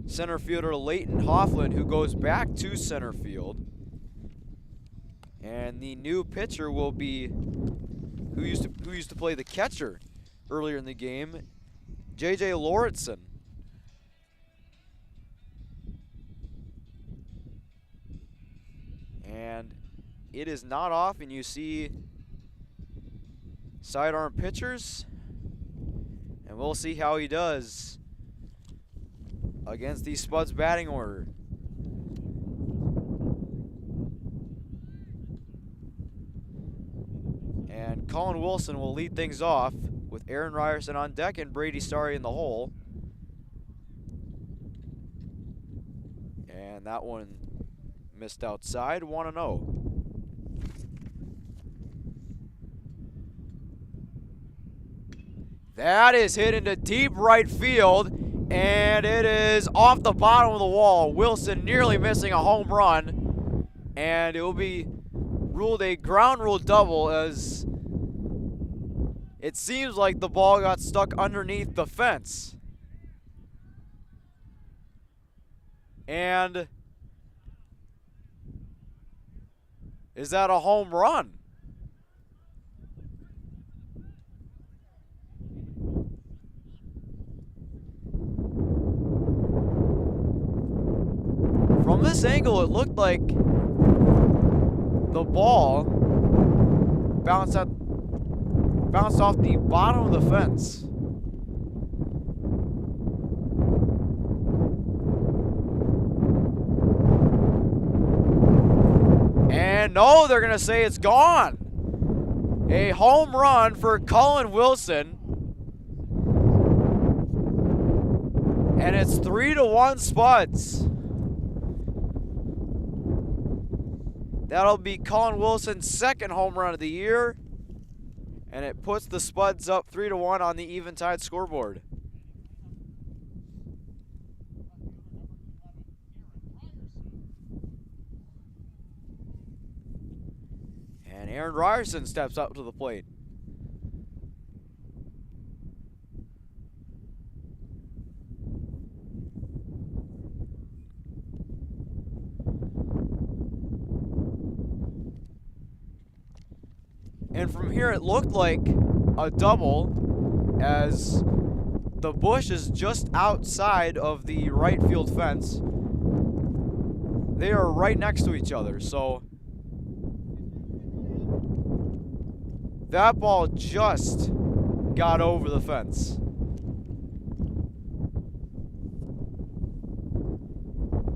center fielder Leighton Hoffland, who goes back to center field. And the new pitcher will be who used to play the catcher earlier in the game, J.J. Lauritsen. And it is not often you see sidearm pitchers, and we'll see how he does against the Spuds batting order. And Colin Wilson will lead things off with Aaron Ryerson on deck and Brady Starry in the hole. And that one missed outside, 1-0. That is hit into deep right field, and it is off the bottom of the wall. Wilson nearly missing a home run, and it will be ruled a ground rule double, as it seems like the ball got stuck underneath the fence. And is that a home run? From this angle, it looked like the ball bounced off the bottom of the fence. And no, they're going to say it's gone. A home run for Colin Wilson. And it's 3-1 Spuds. That'll be Colin Wilson's second home run of the year. And it puts the Spuds up 3-1 on the Eventide scoreboard. And Aaron Ryerson steps up to the plate. And from here it looked like a double, as the bush is just outside of the right field fence. They are right next to each other, so that ball just got over the fence.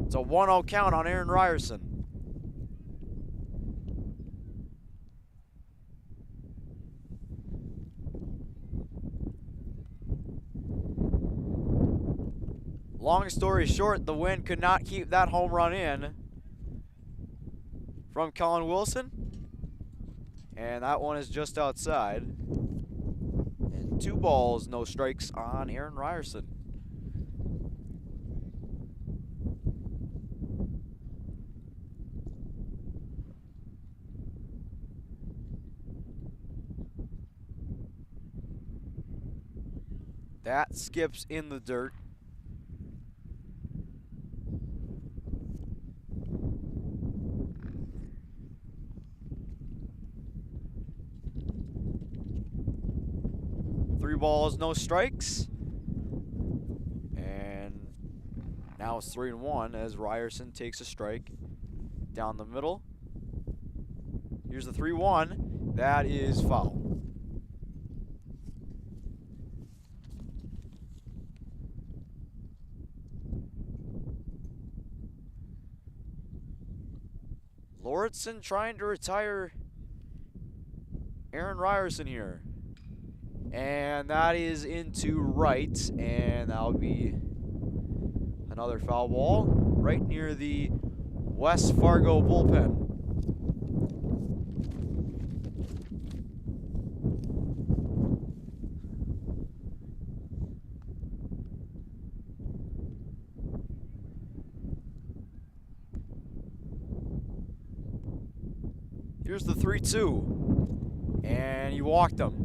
It's a 1-0 count on Aaron Ryerson. Long story short, the wind could not keep that home run in from Colin Wilson. And that one is just outside. And 2 balls, no strikes on Aaron Ryerson. That skips in the dirt. Three balls, no strikes. And now it's 3-1 as Ryerson takes a strike down the middle. Here's the 3-1. That is foul. Lauritsen trying to retire Aaron Ryerson here. And that is into right, and that'll be another foul ball right near the West Fargo bullpen. Here's the 3-2, and he walked him.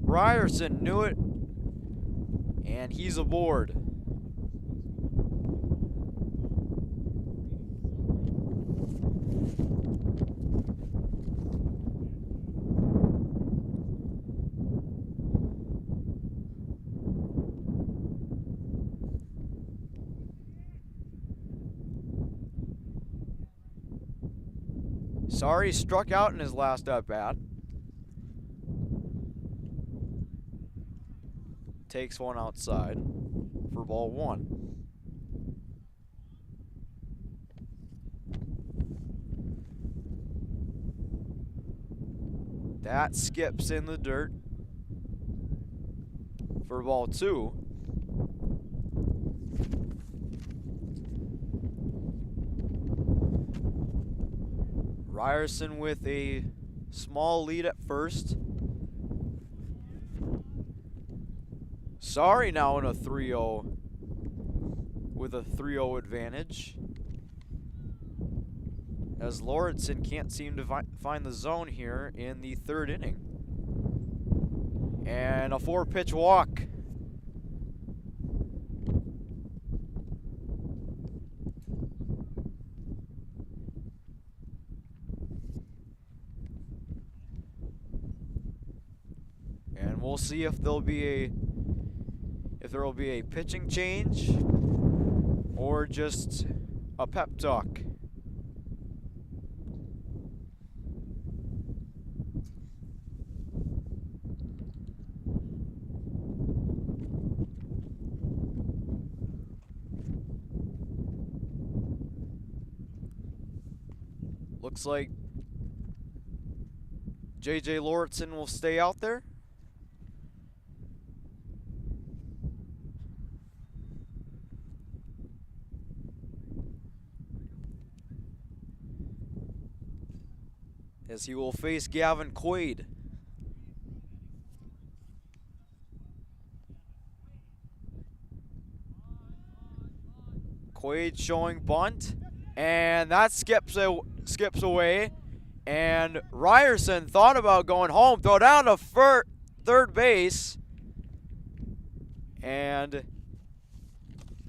Ryerson knew it, and he's aboard. Sorry, struck out in his last at-bat. Takes one outside for ball one. That skips in the dirt for ball two. Ryerson with a small lead at first. Sorry now in a 3-0 with a 3-0 advantage. As Lauritsen can't seem to find the zone here in the third inning. And a 4-pitch walk. And we'll see if there'll be a pitching change or just a pep talk. Looks like J.J. Lauritsen will stay out there. As he will face Gavin Quaid. Quaid showing bunt, and that skips away. And Ryerson thought about going home, throw down to third base, and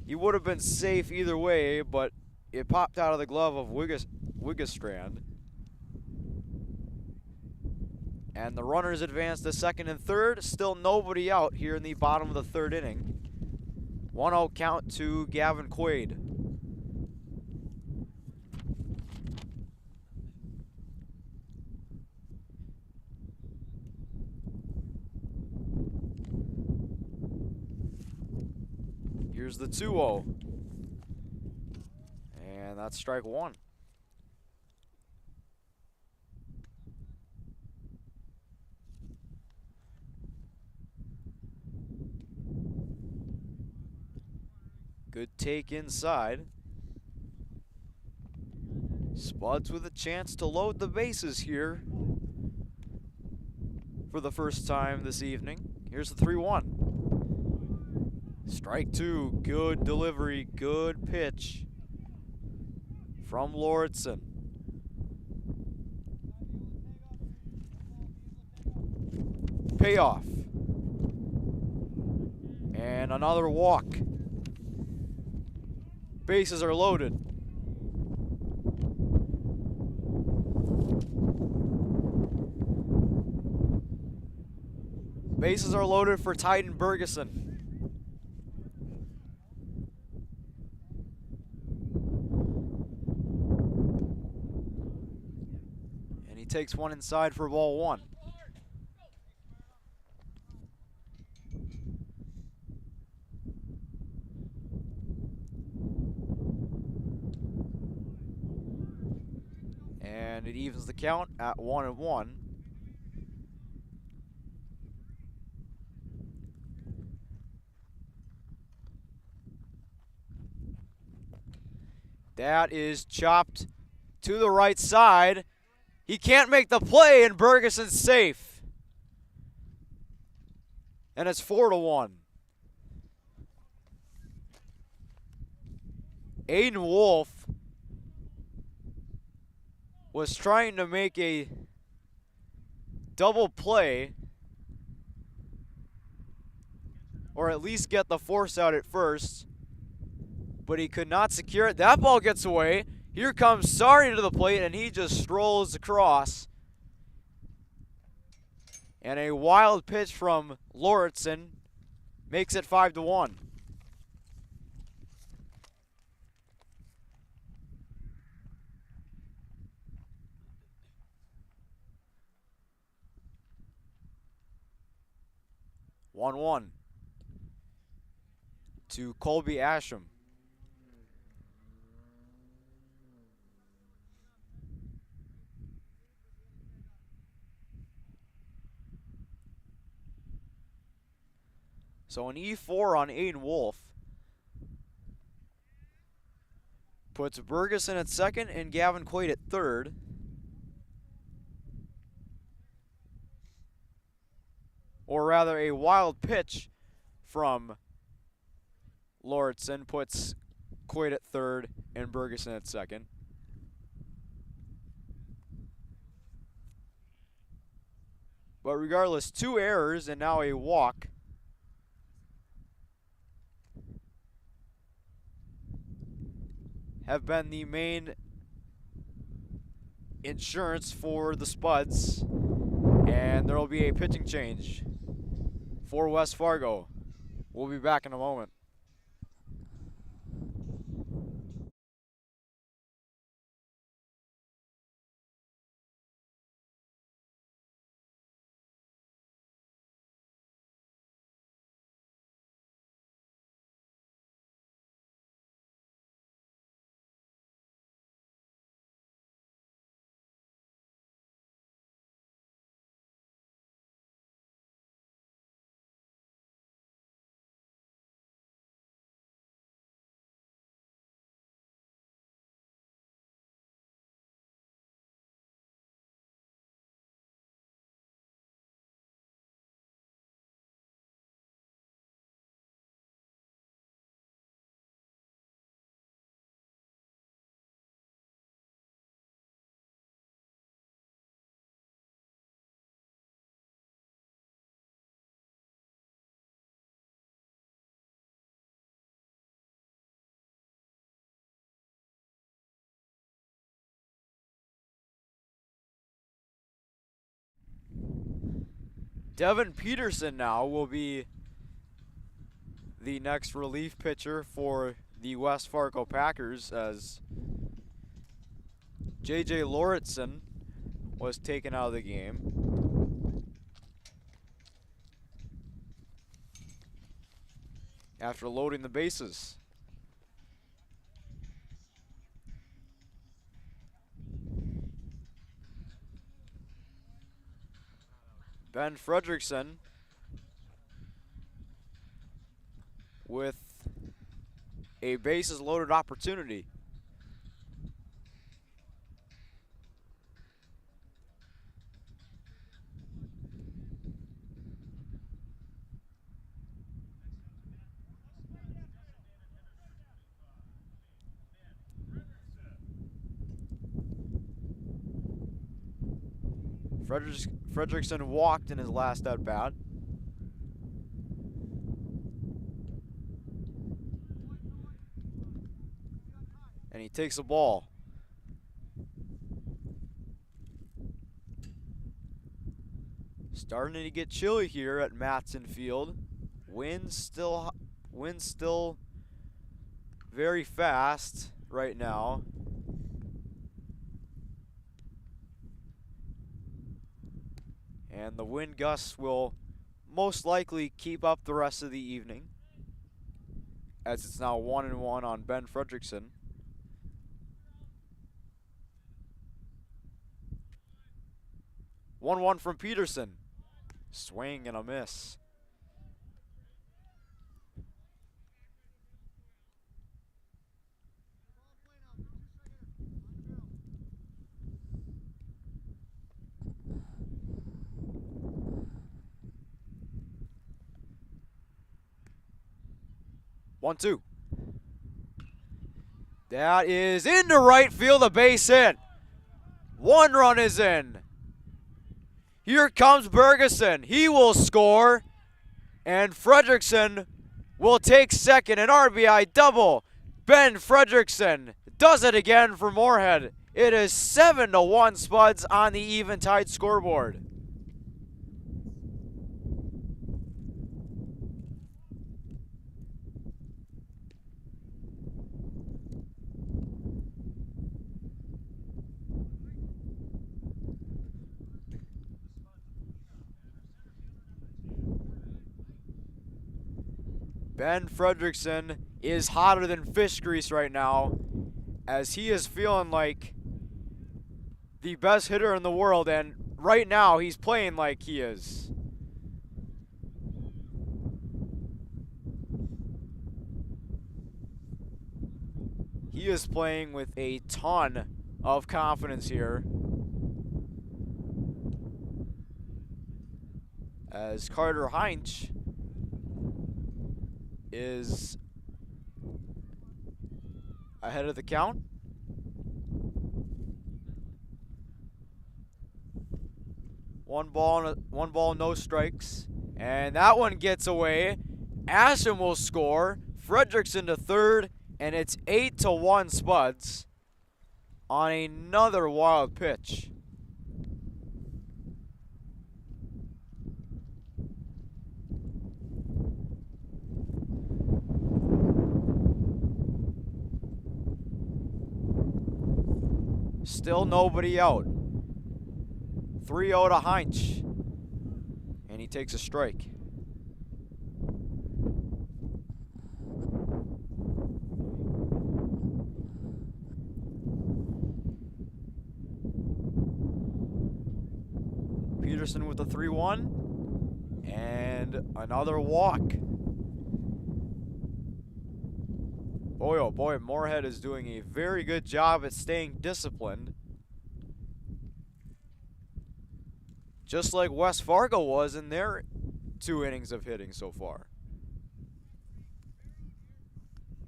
he would have been safe either way, but it popped out of the glove of Wiggestrand. And the runners advance to second and third. Still nobody out here in the bottom of the third inning. 1-0 count to Gavin Quaid. Here's the 2-0. And that's strike one. Good take inside. Spuds with a chance to load the bases here for the first time this evening. Here's the 3-1. Strike two. Good delivery. Good pitch from Lauritsen. Payoff. And another walk. Bases are loaded. Bases are loaded for Titan Bergeson. And he takes one inside for ball one. And it evens the count at 1-1. That is chopped to the right side. He can't make the play, and Bergeson's safe. And it's 4-1. Aiden Wolf was trying to make a double play, or at least get the force out at first, but he could not secure it. That ball gets away. Here comes Sari to the plate, and he just strolls across. And a wild pitch from Lauritsen makes it 5-1. One to Colby Asham. So an E4 on Aiden Wolf puts Bergeson at second and Gavin Quaid at third. Or rather, a wild pitch from Lauritsen puts Quaid at third and Bergeson at second. But regardless, 2 errors and now a walk. Have been the main insurance for the Spuds, and there will be a pitching change for West Fargo. We'll be back in a moment. Devin Peterson now will be the next relief pitcher for the West Fargo Packers, as J.J. Lauritsen was taken out of the game after loading the bases. Ben Fredrickson with a bases loaded opportunity. Fredrickson walked in his last at bat. And he takes a ball. Starting to get chilly here at Matson Field. Wind's still very fast right now. And the wind gusts will most likely keep up the rest of the evening, as it's now 1-1 on Ben Fredrickson. One from Peterson. Swing and a miss. One, two. That is into right field, a base hit. One run is in. Here comes Bergeson. He will score. And Fredrickson will take second. An RBI double. Ben Fredrickson does it again for Moorhead. It is 7-1 Spuds on the Eventide scoreboard. Ben Fredrickson is hotter than fish grease right now, as he is feeling like the best hitter in the world, and right now he's playing like he is. He is playing with a ton of confidence here, as Carter Heinz is ahead of the count. One ball, no strikes. And that one gets away. Asham will score. Fredrickson to third, and it's 8-1 Spuds on another wild pitch. Still nobody out. 3-0 to Heinz. And he takes a strike. Peterson with the 3-1. And another walk. Boy, oh boy, Moorhead is doing a very good job at staying disciplined. Just like West Fargo was in their 2 innings of hitting so far.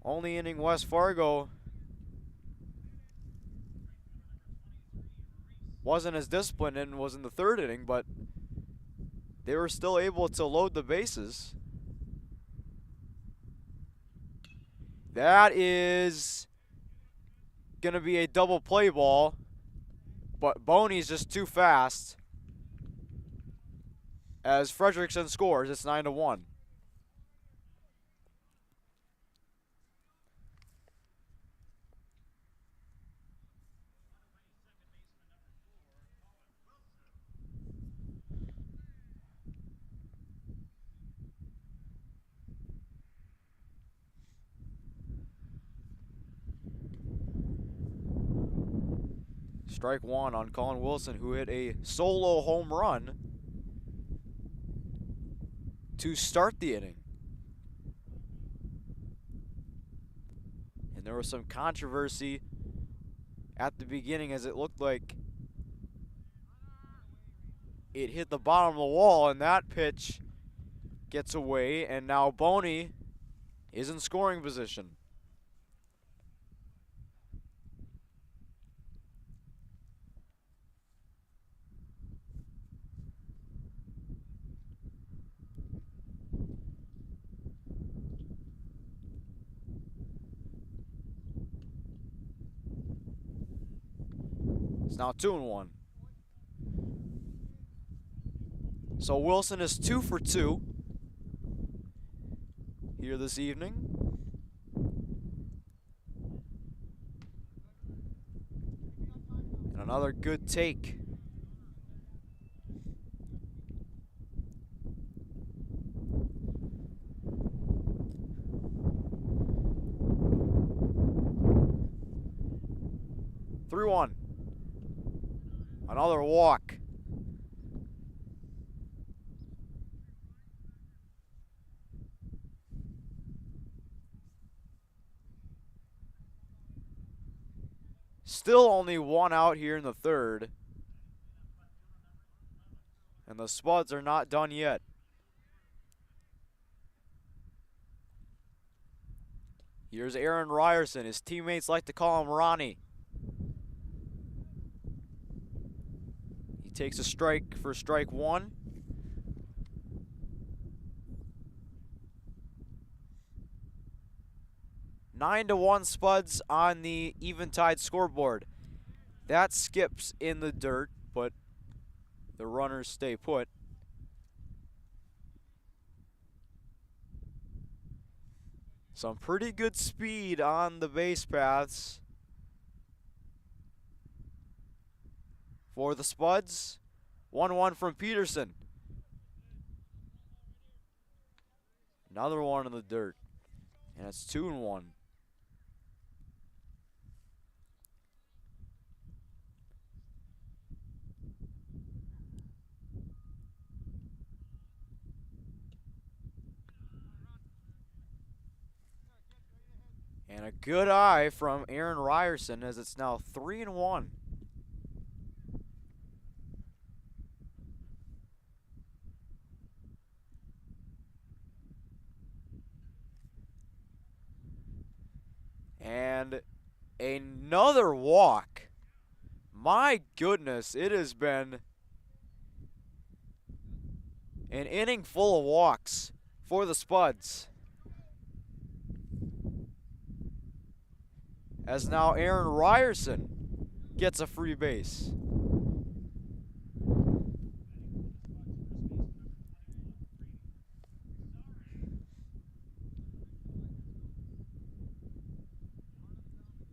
Only inning West Fargo wasn't as disciplined in was in the 3rd inning, but they were still able to load the bases. That is going to be a double play ball, but Boney's just too fast. As Fredrickson scores, it's 9-1. Strike one on Colin Wilson, who hit a solo home run to start the inning. And there was some controversy at the beginning, as it looked like it hit the bottom of the wall, and that pitch gets away, and now Boney is in scoring position. It's now 2-1. So Wilson is 2 for 2 here this evening. And another good take 3-1. Another walk. Still only one out here in the third. And the Spuds are not done yet. Here's Aaron Ryerson. His teammates like to call him Ronnie. He takes a strike for strike one. Nine to 1 Spuds on the Eventide scoreboard. That skips in the dirt, but the runners stay put. Some pretty good speed on the base paths for the Spuds. 1-1 from Peterson. Another one in the dirt. And it's 2-1. And a good eye from Aaron Ryerson as it's now 3-1. And another walk. My goodness, it has been an inning full of walks for the Spuds. As now Aaron Ryerson gets a free base.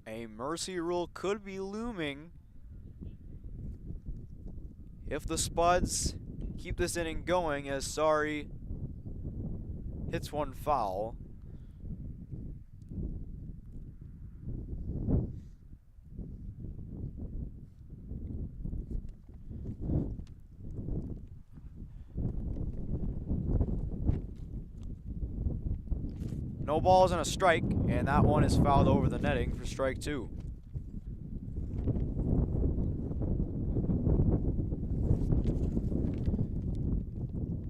A mercy rule could be looming if the Spuds keep this inning going, as Sari hits one foul. No balls and a strike, and that one is fouled over the netting for strike two.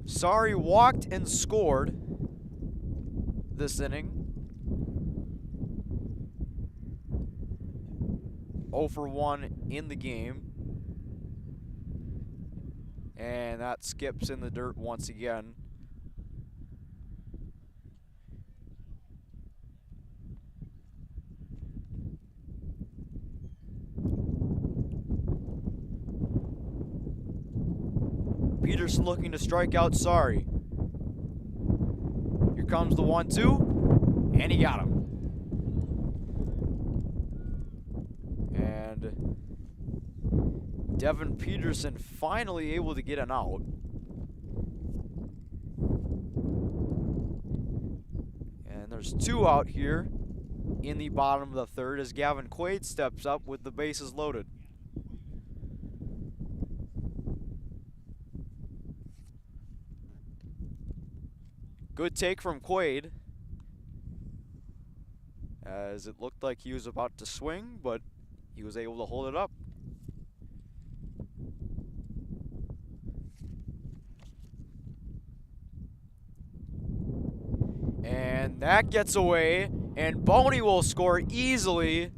Sari walked and scored this inning. 0 for 1 in the game. And that skips in the dirt once again. Peterson looking to strike out Sari. Here comes the 1-2, and he got him. And Devin Peterson finally able to get an out. And there's 2 out here in the bottom of the third as Gavin Quaid steps up with the bases loaded. Good take from Quaid, as it looked like he was about to swing, but he was able to hold it up. And that gets away, and Boney will score easily.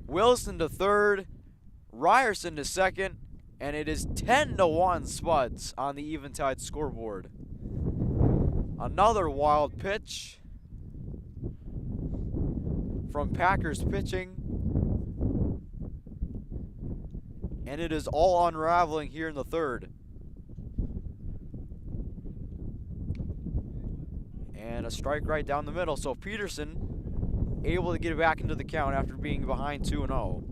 Wilson to third, Ryerson to second, and it is 10-1 Spuds on the Eventide scoreboard. Another wild pitch from Packers pitching. And it is all unraveling here in the third. And a strike right down the middle. So Peterson able to get it back into the count after being behind 2-0.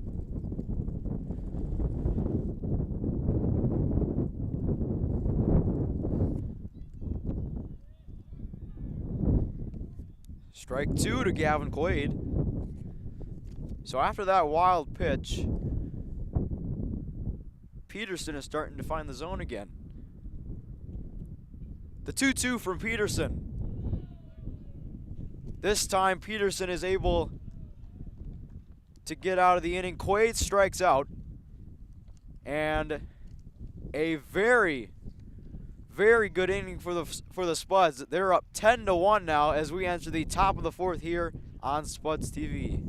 Strike 2 to Gavin Quaid. So after that wild pitch, Peterson is starting to find the zone again. The 2-2 from Peterson. This time Peterson is able to get out of the inning. Quaid strikes out. And a very, very good inning for the Spuds. They're up 10-1 now as we enter the top of the fourth here on Spuds TV.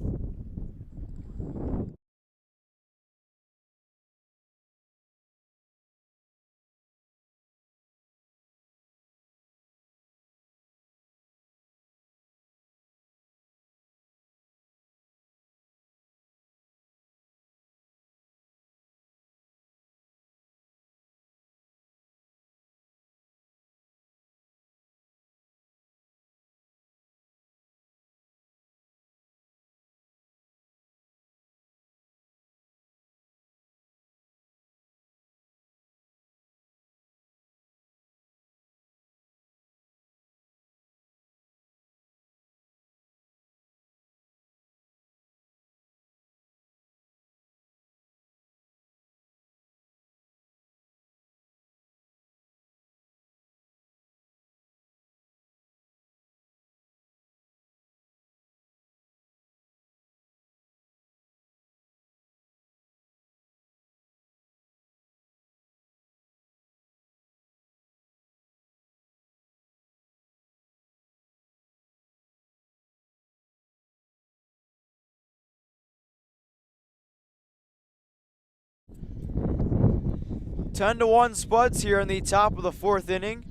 Ten to 1 Spuds here in the top of the fourth inning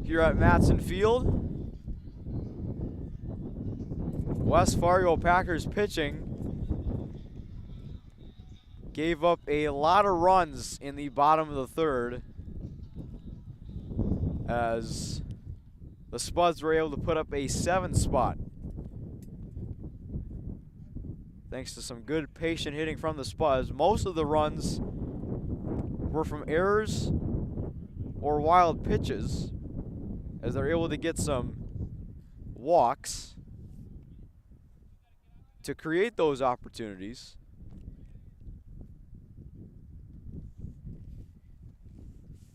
here at Matson Field. West Fargo Packers pitching gave up a lot of runs in the bottom of the third as the Spuds were able to put up a 7 spot. Thanks to some good patient hitting from the Spuds. Most of the runs were from errors or wild pitches as they're able to get some walks to create those opportunities.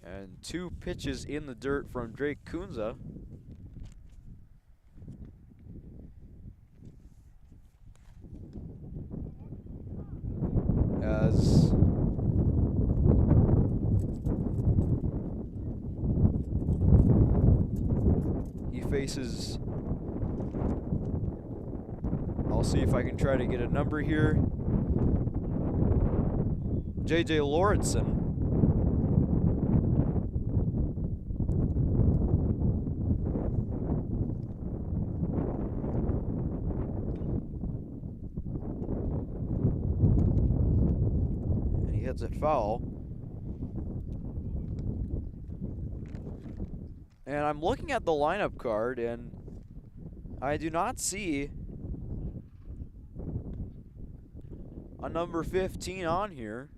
And 2 pitches in the dirt from Drake Kunza. As he faces, I'll see if I can try to get a number here, J.J. Lauritsen. And he hits it foul. And I'm looking at the lineup card, and I do not see a number 15 on here.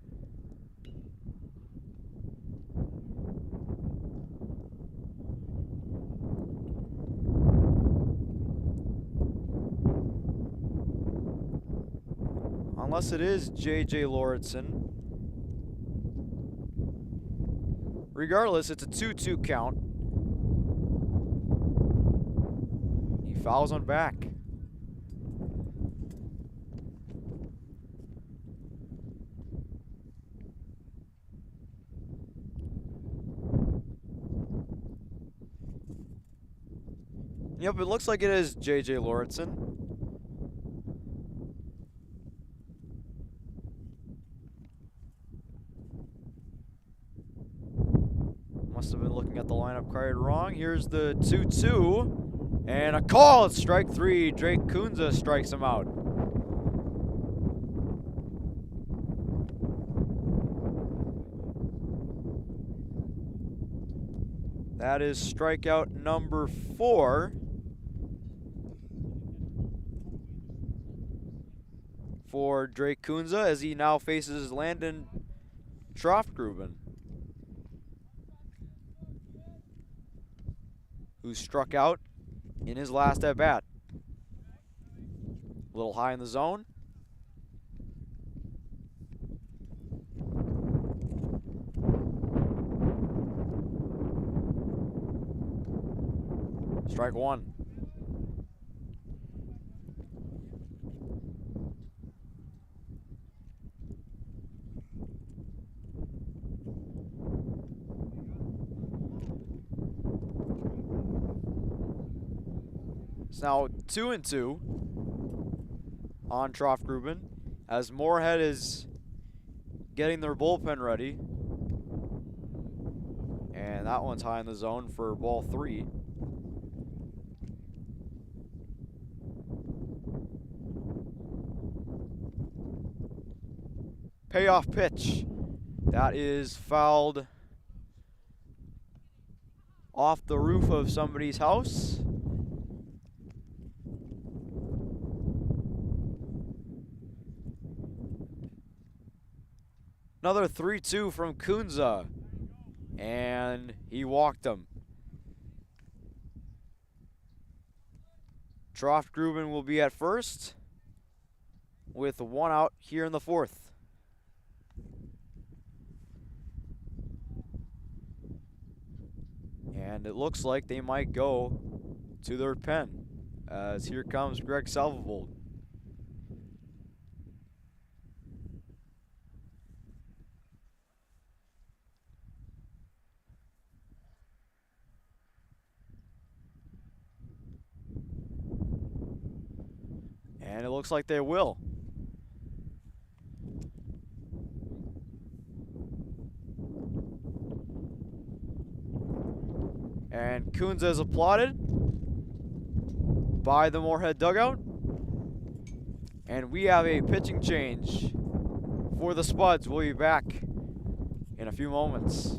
Unless it is J.J. Lauritsen. Regardless, it's a 2-2 count. He fouls on back. Yep, it looks like it is J.J. Lauritsen. Must have been looking at the lineup card wrong. Here's the 2-2. And a call. It's strike 3. Drake Kunza strikes him out. That is strikeout number 4 for Drake Kunza as he now faces Landon Troftgruben, who struck out in his last at-bat. A little high in the zone. Strike one. It's now 2-2 on Troff-Gruben as Moorhead is getting their bullpen ready. And that one's high in the zone for ball 3. Payoff pitch. That is fouled off the roof of somebody's house. Another 3-2 from Kunza. And he walked him. Troff-Gruben will be at first with 1 out here in the 4th. And it looks like they might go to their pen as here comes Greg Salvold. And it looks like they will. And Kunza is applauded by the Moorhead dugout. And we have a pitching change for the Spuds. We'll be back in a few moments.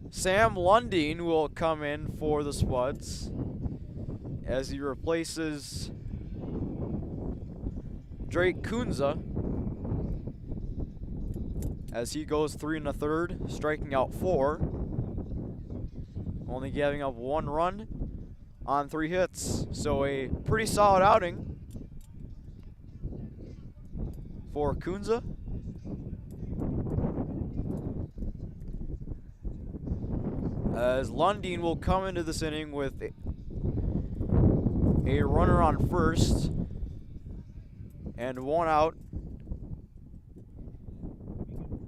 Sam Lundeen will come in for the Spuds as he replaces Drake Kunza as he goes 3 1/3, striking out 4, only giving up 1 run on 3 hits. So a pretty solid outing for Kunza. As Lundeen will come into this inning with a runner on first and 1 out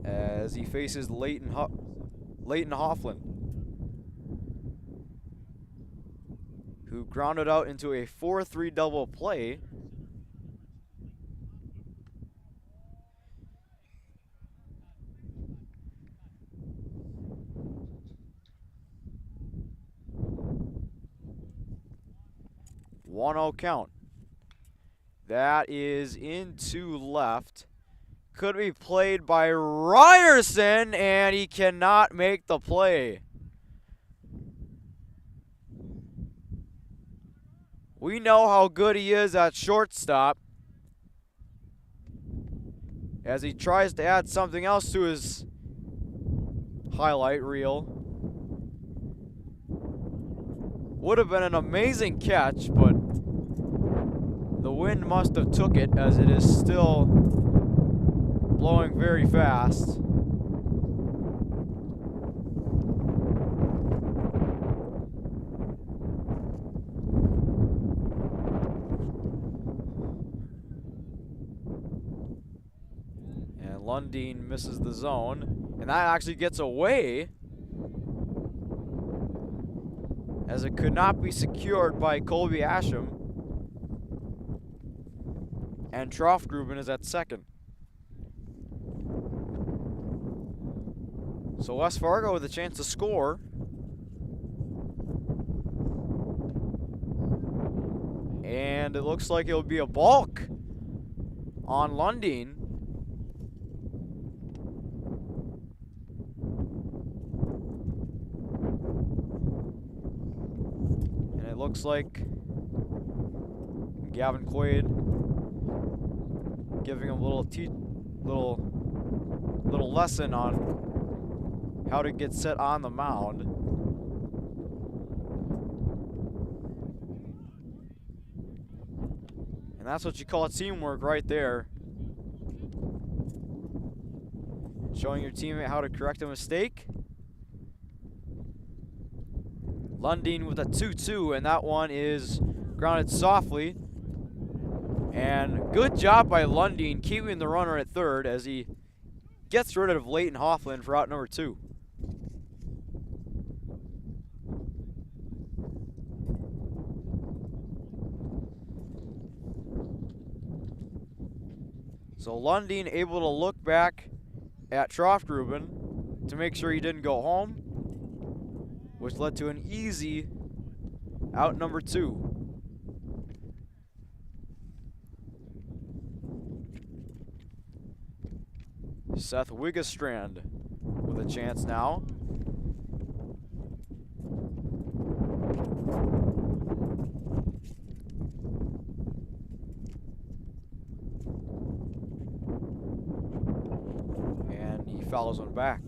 as he faces Leighton Hofflin, who grounded out into a 4-3 double play. One 1-0 count. That is into left. Could be played by Ryerson, and he cannot make the play. We know how good he is at shortstop, as he tries to add something else to his highlight reel. Would have been an amazing catch, but the wind must have took it, as it is still blowing very fast. And Lundeen misses the zone, and that actually gets away as it could not be secured by Colby Asham. And Troftgruben is at second. So West Fargo with a chance to score. And it looks like it'll be a balk on Lundeen. And it looks like Gavin Quaid giving him a little lesson on how to get set on the mound. And that's what you call teamwork right there. Showing your teammate how to correct a mistake. Lundeen with a 2-2, and that one is grounded softly. And good job by Lundeen keeping the runner at third as he gets rid of Leighton Hoffland for out number 2. So Lundeen able to look back at Troftgruben to make sure he didn't go home, which led to an easy out number 2. Seth Wiggestrand with a chance now. And he fouls one back.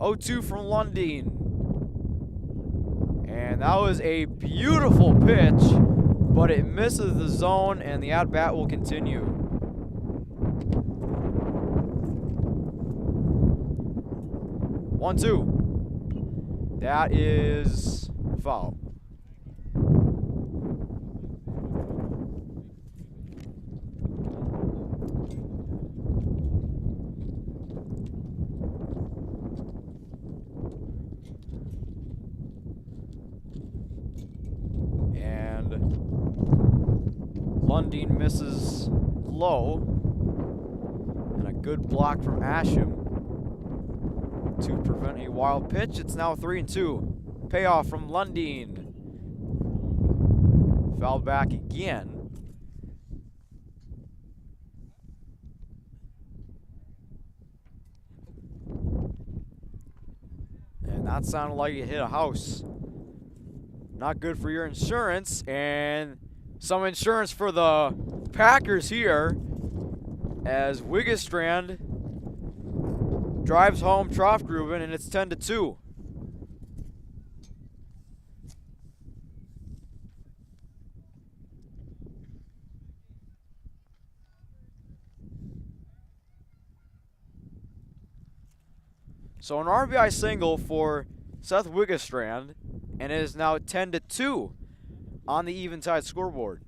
Oh-2 from Lundeen. And that was a beautiful pitch, but it misses the zone, and the at-bat will continue. One, two. That is foul. Lundeen misses low, and a good block from Asham to prevent a wild pitch. It's now 3-2. Payoff from Lundeen. Fouled back again. And that sounded like it hit a house. Not good for your insurance, and some insurance for the Packers here as Wiggestrand drives home Troftgruben, and it's 10-2. So an RBI single for Seth Wiggestrand, and it is now 10-2. On the Eventide scoreboard.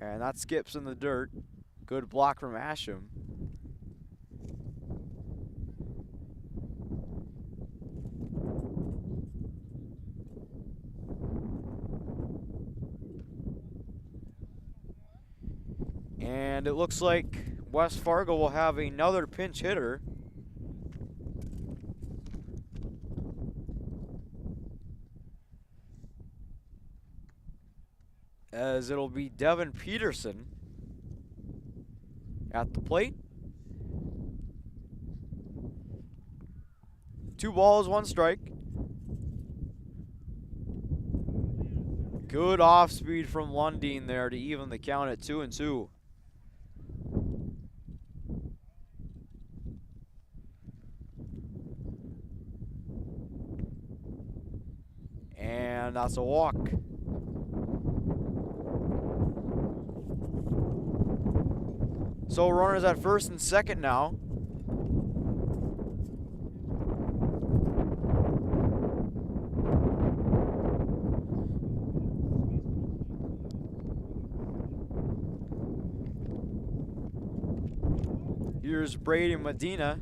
And that skips in the dirt. Good block from Asham. And it looks like West Fargo will have another pinch hitter. As it'll be Devin Peterson at the plate. 2 balls, 1 strike. Good off speed from Lundeen there to even the count at 2-2. And that's a walk. So runners at first and second now. Here's Brady Medina.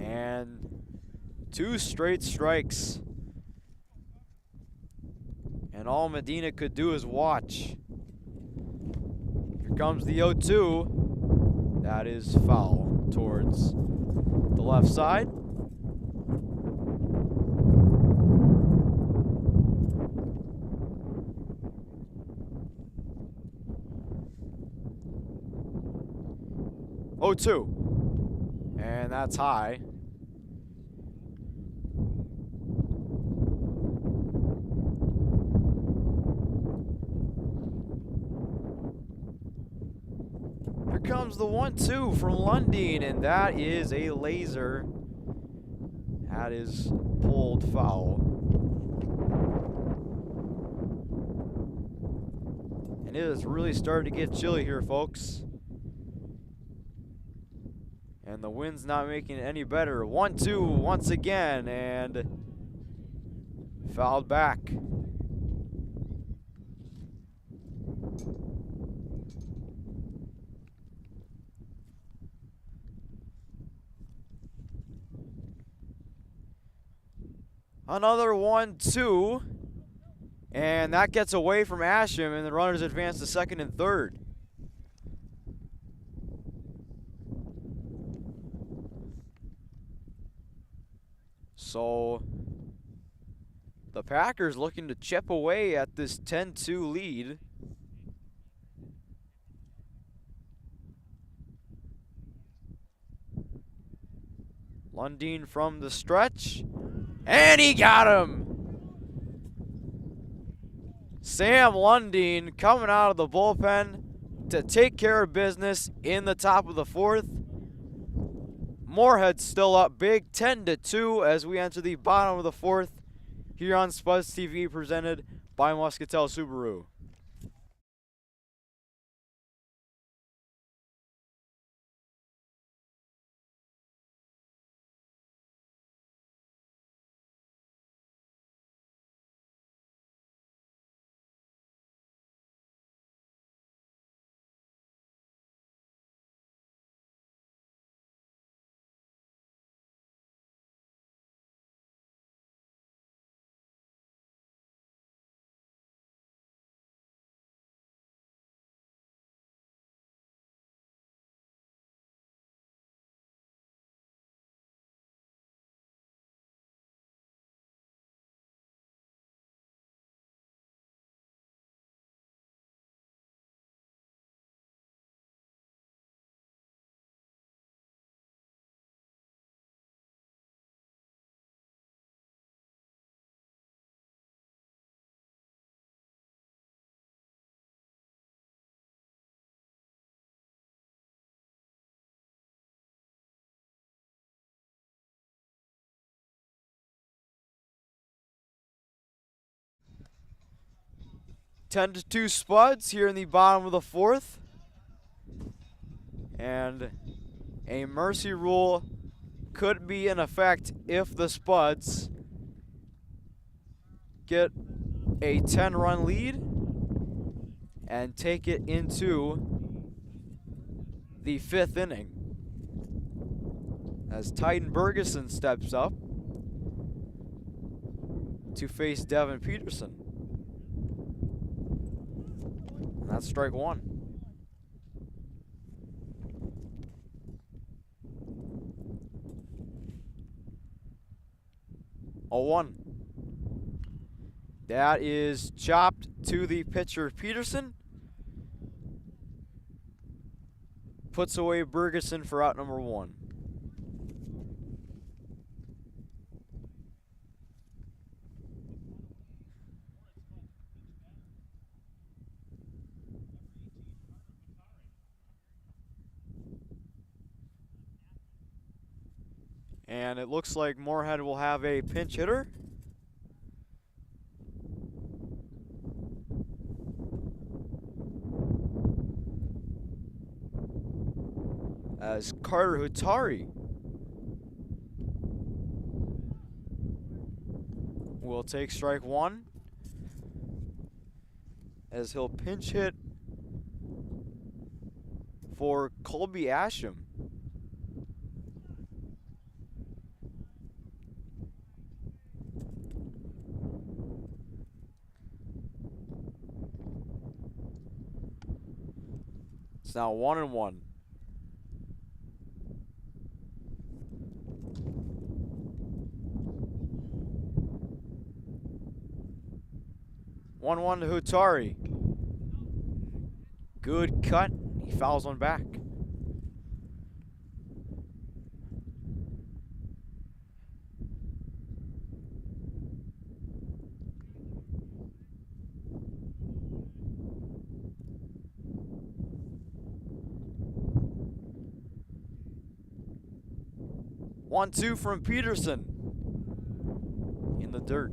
And 2 straight strikes. And all Medina could do is watch. Here comes the 0-2. That is foul towards the left side. Oh, 2. And that's high. Here comes the 1-2 from Lundeen, and that is a laser. That is pulled foul. And it is really starting to get chilly here, folks. And the wind's not making it any better. 1-2 once again, and fouled back. Another 1-2, and that gets away from Asham, and the runners advance to second and third. So the Packers looking to chip away at this 10-2 lead. Lundeen from the stretch, and he got him! Sam Lundeen coming out of the bullpen to take care of business in the top of the fourth. Moorhead still up big, 10-2 as we enter the bottom of the fourth here on Spuds TV, presented by Muscatel Subaru. Ten to 2 Spuds here in the bottom of the fourth. And a mercy rule could be in effect if the Spuds get a 10-run lead and take it into the 5th inning. As Titan Bergeson steps up to face Devin Peterson. And that's strike 1. A 1. That is chopped to the pitcher Peterson. Puts away Bergeson for out number 1. And it looks like Moorhead will have a pinch hitter. As Carter Hutari will take strike one, as he'll pinch hit for Colby Asham. It's now 1-1. One to Hutari. Good cut. He fouls one back. One, two from Peterson in the dirt.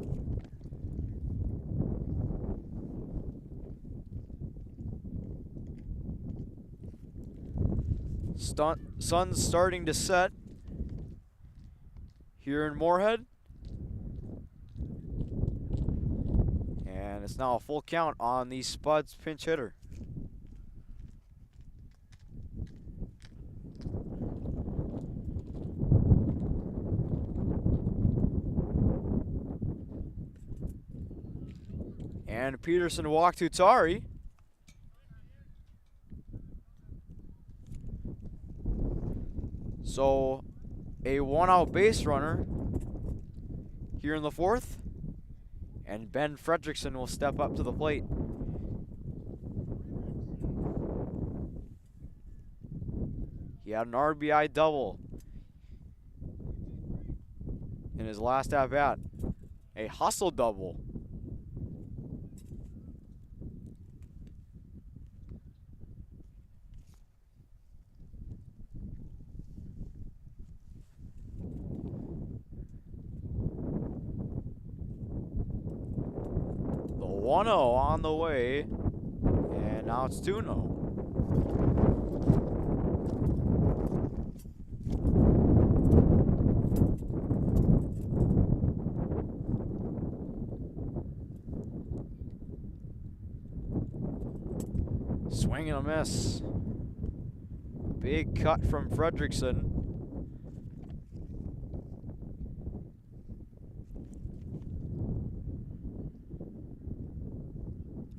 Sun's starting to set here in Moorhead. And it's now a full count on the Spuds pinch hitter. And Peterson walked Hutari. So a one-out base runner here in the fourth. And Ben Fredrickson will step up to the plate. He had an RBI double in his last at-bat. A hustle double. The 1-0 on the way, and now it's 2-0. Swing and a miss. Big cut from Fredrickson.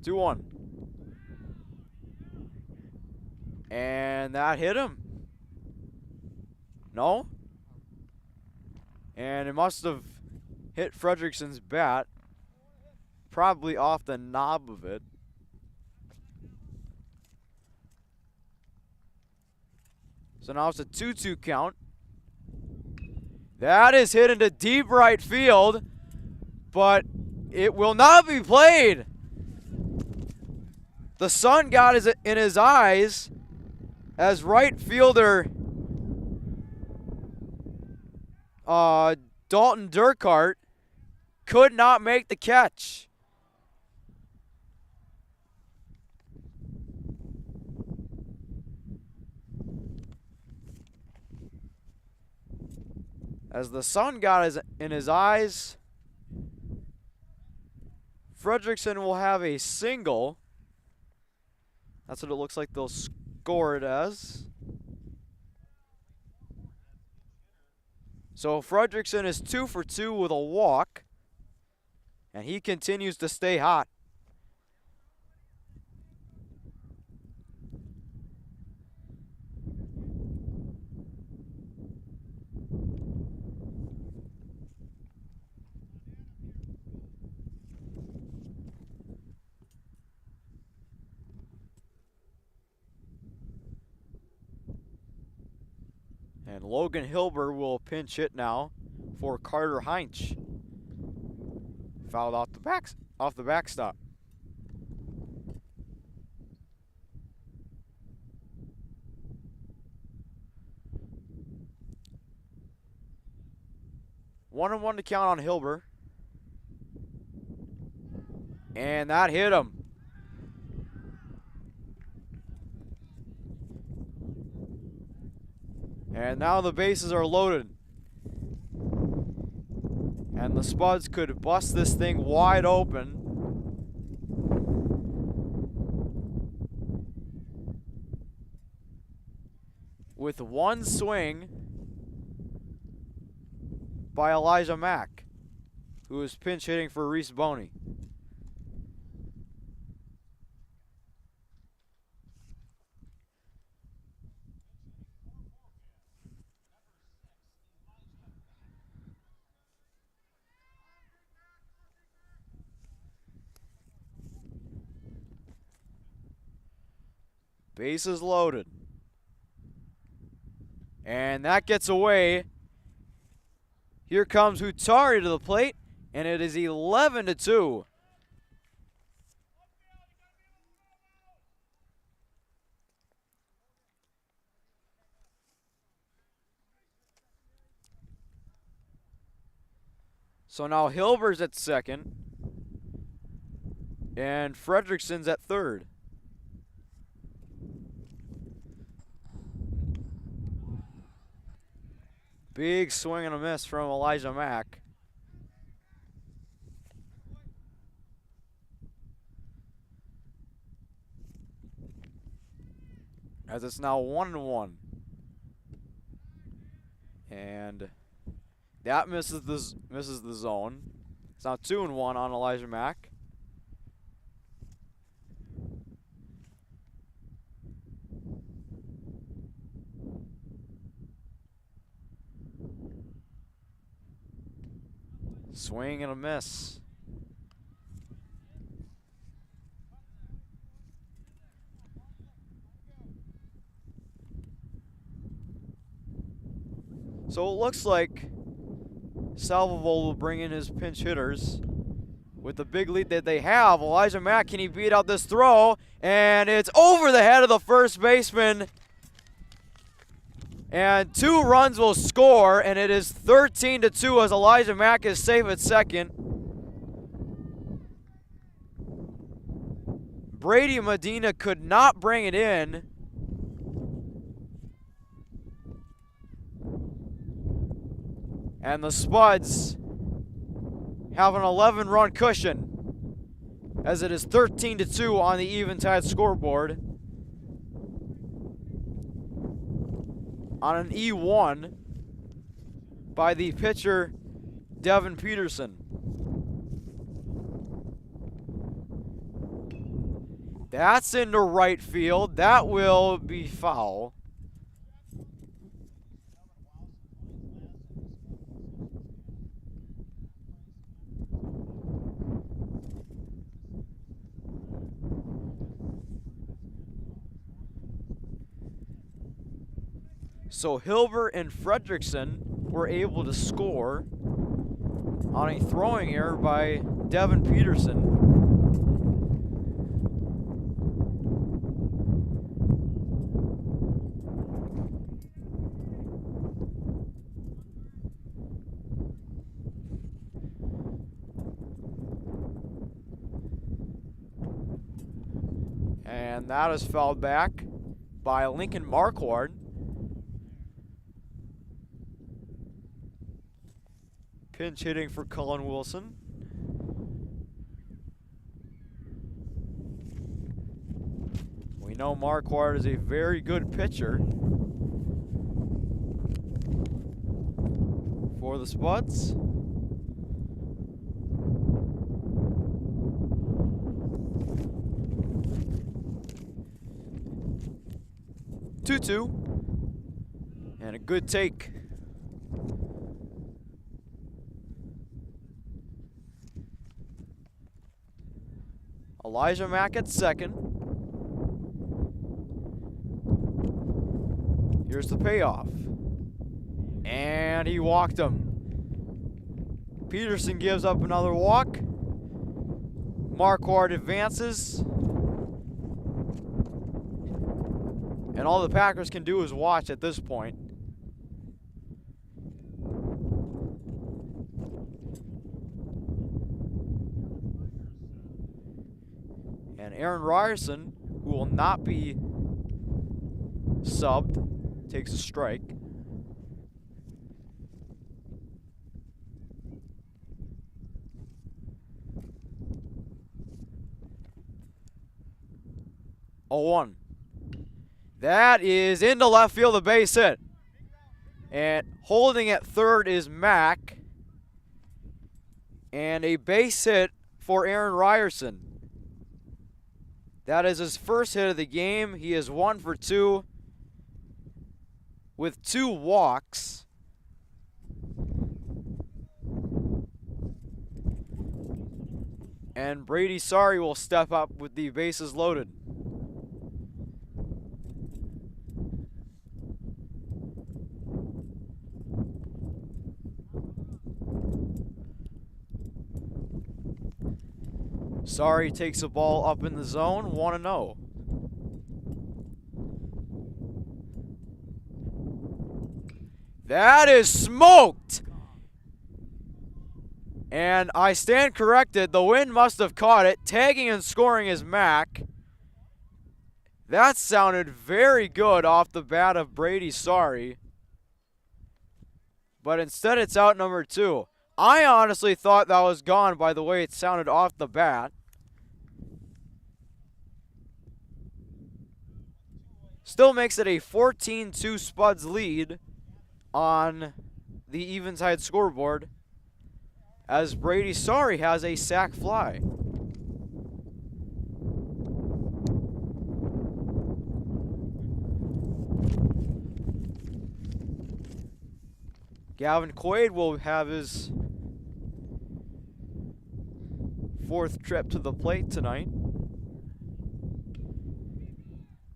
Two one. And that hit him. No? And it must have hit Fredrickson's bat. Probably off the knob of it. So now it's a 2-2 count. That is hit into deep right field, but it will not be played. The sun got in his eyes as right fielder Dalton Durkart could not make the catch. As the sun got in his eyes, Fredrickson will have a single. That's what it looks like they'll score it as. So Fredrickson is 2 for 2 with a walk, and he continues to stay hot. And Logan Hilber will pinch hit now for Carter Heinch. Fouled off the backstop. 1-1 to count on Hilber. And that hit him. And now the bases are loaded. And the Spuds could bust this thing wide open. With one swing by Elijah Mack, who is pinch hitting for Reese Boney. Bases loaded. And that gets away. Here comes Hutari to the plate, and it is 11-2. So now Hilber's at second, and Fredrickson's at third. Big swing and a miss from Elijah Mack. As it's now 1-1. And that misses the zone. It's now 2-1 on Elijah Mack. Swing and a miss. So it looks like Salvoval will bring in his pinch hitters. With the big lead that they have, Elijah Mack, can he beat out this throw? And it's over the head of the first baseman. And 2 runs will score, and it is 13-2 as Elijah Mack is safe at second. Brady Medina could not bring it in. And the Spuds have an 11-run cushion as it is 13-2 on the Eventide scoreboard. On an E1 by the pitcher, Devin Peterson. That's into right field. That will be foul. So Hilber and Fredrickson were able to score on a throwing error by Devin Peterson. And that is fouled back by Lincoln Marquardt. Pinch hitting for Cullen Wilson. We know Marquardt is a very good pitcher for the Spuds. Two-two. And a good take. Elijah Mack at second. Here's the payoff. And he walked him. Peterson gives up another walk. Marquardt advances. And all the Packers can do is watch at this point. And Aaron Ryerson, who will not be subbed, takes a strike. A 1. That is into left field, a base hit. And holding at third is Mack. And a base hit for Aaron Ryerson. That is his first hit of the game. He is 1 for 2 with 2 walks. And Brady Sorry will step up with the bases loaded. Sorry takes a ball up in the zone, 1-0. That is smoked! And I stand corrected. The wind must have caught it. Tagging and scoring is Mack. That sounded very good off the bat of Brady Sorry. But instead it's out number 2. I honestly thought that was gone by the way it sounded off the bat. Still makes it a 14-2 Spuds lead on the Eventide scoreboard, as Brady Sorry has a sac fly. Gavin Quaid will have his 4th trip to the plate tonight.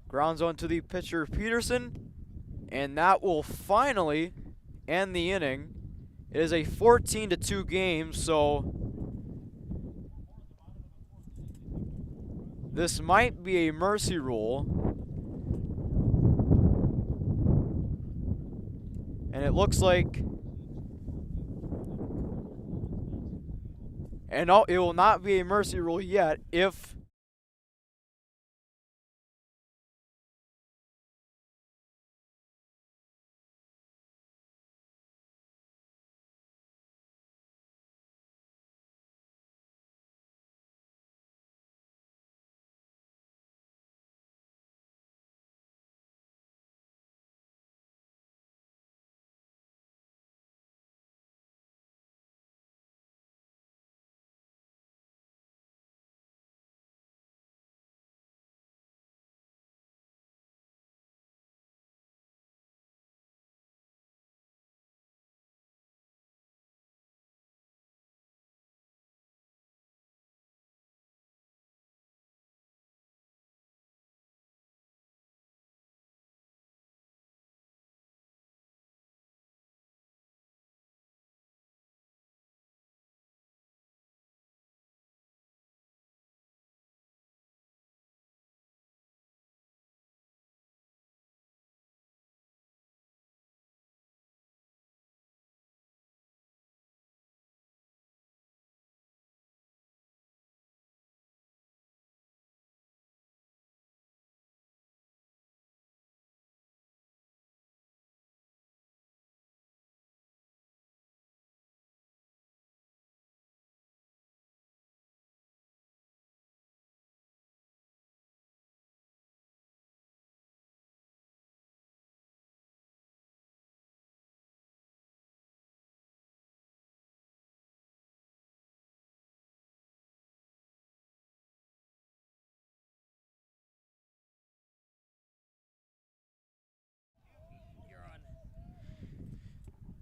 Grounds on to the pitcher Peterson, and that will finally end the inning. It is a 14-2 game, so this might be a mercy rule. And it looks like, and no, it will not be a mercy rule yet if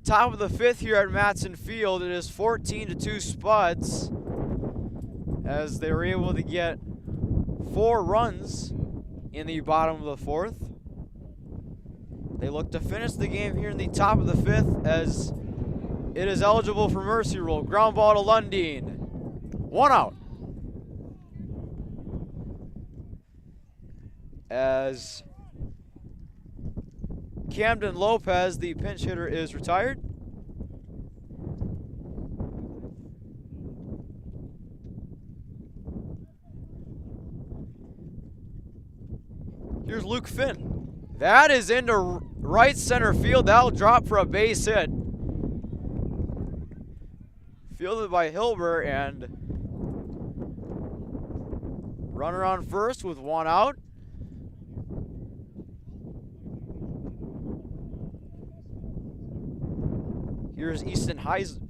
top of the 5th here at Matson Field, it is 14-2 Spuds, as they were able to get 4 runs in the bottom of the 4th. They look to finish the game here in the top of the 5th, as it is eligible for mercy rule. Ground ball to Lundeen. 1 out. As Camden Lopez, the pinch hitter, is retired. Here's Luke Finn. That is into right center field. That'll drop for a base hit. Fielded by Hilber, and runner on first with one out. Here's Easton Heisler.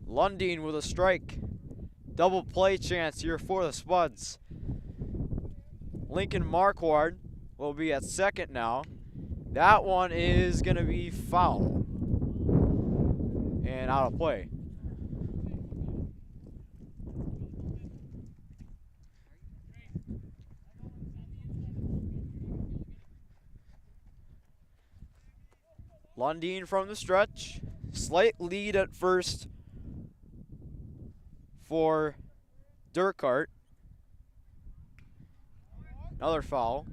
Lundeen with a strike. Double play chance here for the Spuds. Lincoln Marquardt will be at second now. That one is going to be foul and out of play. Lundeen from the stretch. Slight lead at first for Durkart. Another foul.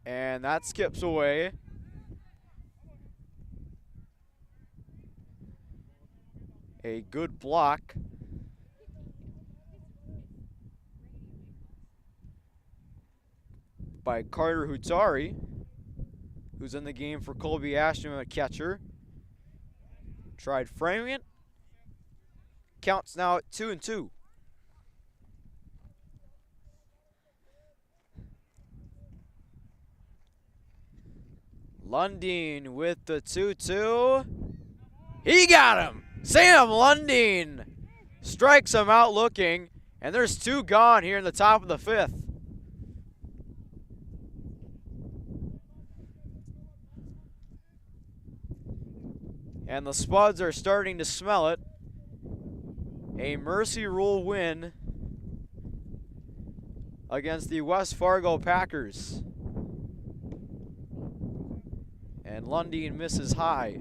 And that skips away. A good block by Carter Hutari, who's in the game for Colby Ashton at catcher. Tried framing it. Counts now at 2-2. Lundeen with the 2-2. He got him! Sam Lundeen strikes him out looking, and there's two gone here in the top of the fifth. And the Spuds are starting to smell it. A mercy rule win against the West Fargo Packers. And Lundeen misses high.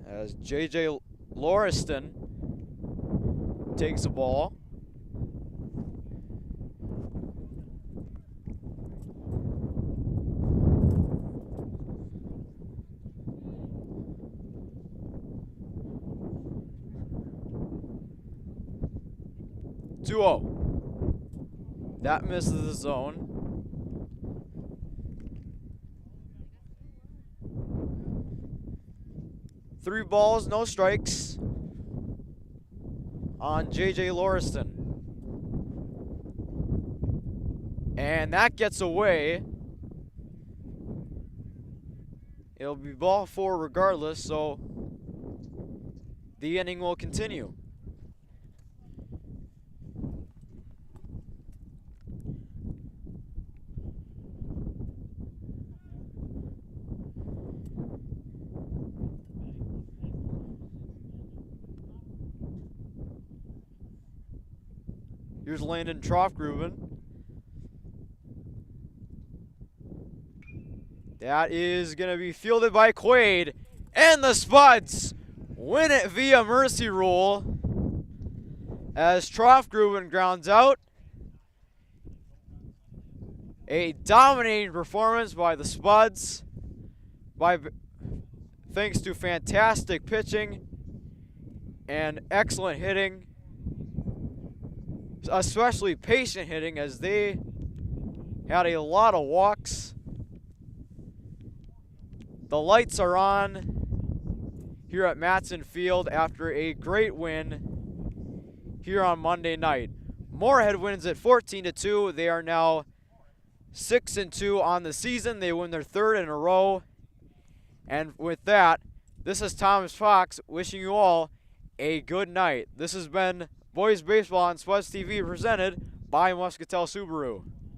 As J.J. Lauriston takes the ball. That misses the zone. Three balls, no strikes on J.J. Lauriston. And that gets away. It'll be ball four regardless, so the inning will continue. Here's Landon Troffgruben. That is going to be fielded by Quaid. And the Spuds win it via mercy rule as Troffgruben grounds out. A dominating performance by the Spuds, thanks to fantastic pitching and excellent hitting. Especially patient hitting, as they had a lot of walks. The lights are on here at Matson Field after a great win here on Monday night. Moorhead wins it 14-2. They are now 6-2 on the season. They win their third in a row. And with that, this is Thomas Fox wishing you all a good night. This has been Boys Baseball on Spuds TV, presented by Muscatel Subaru.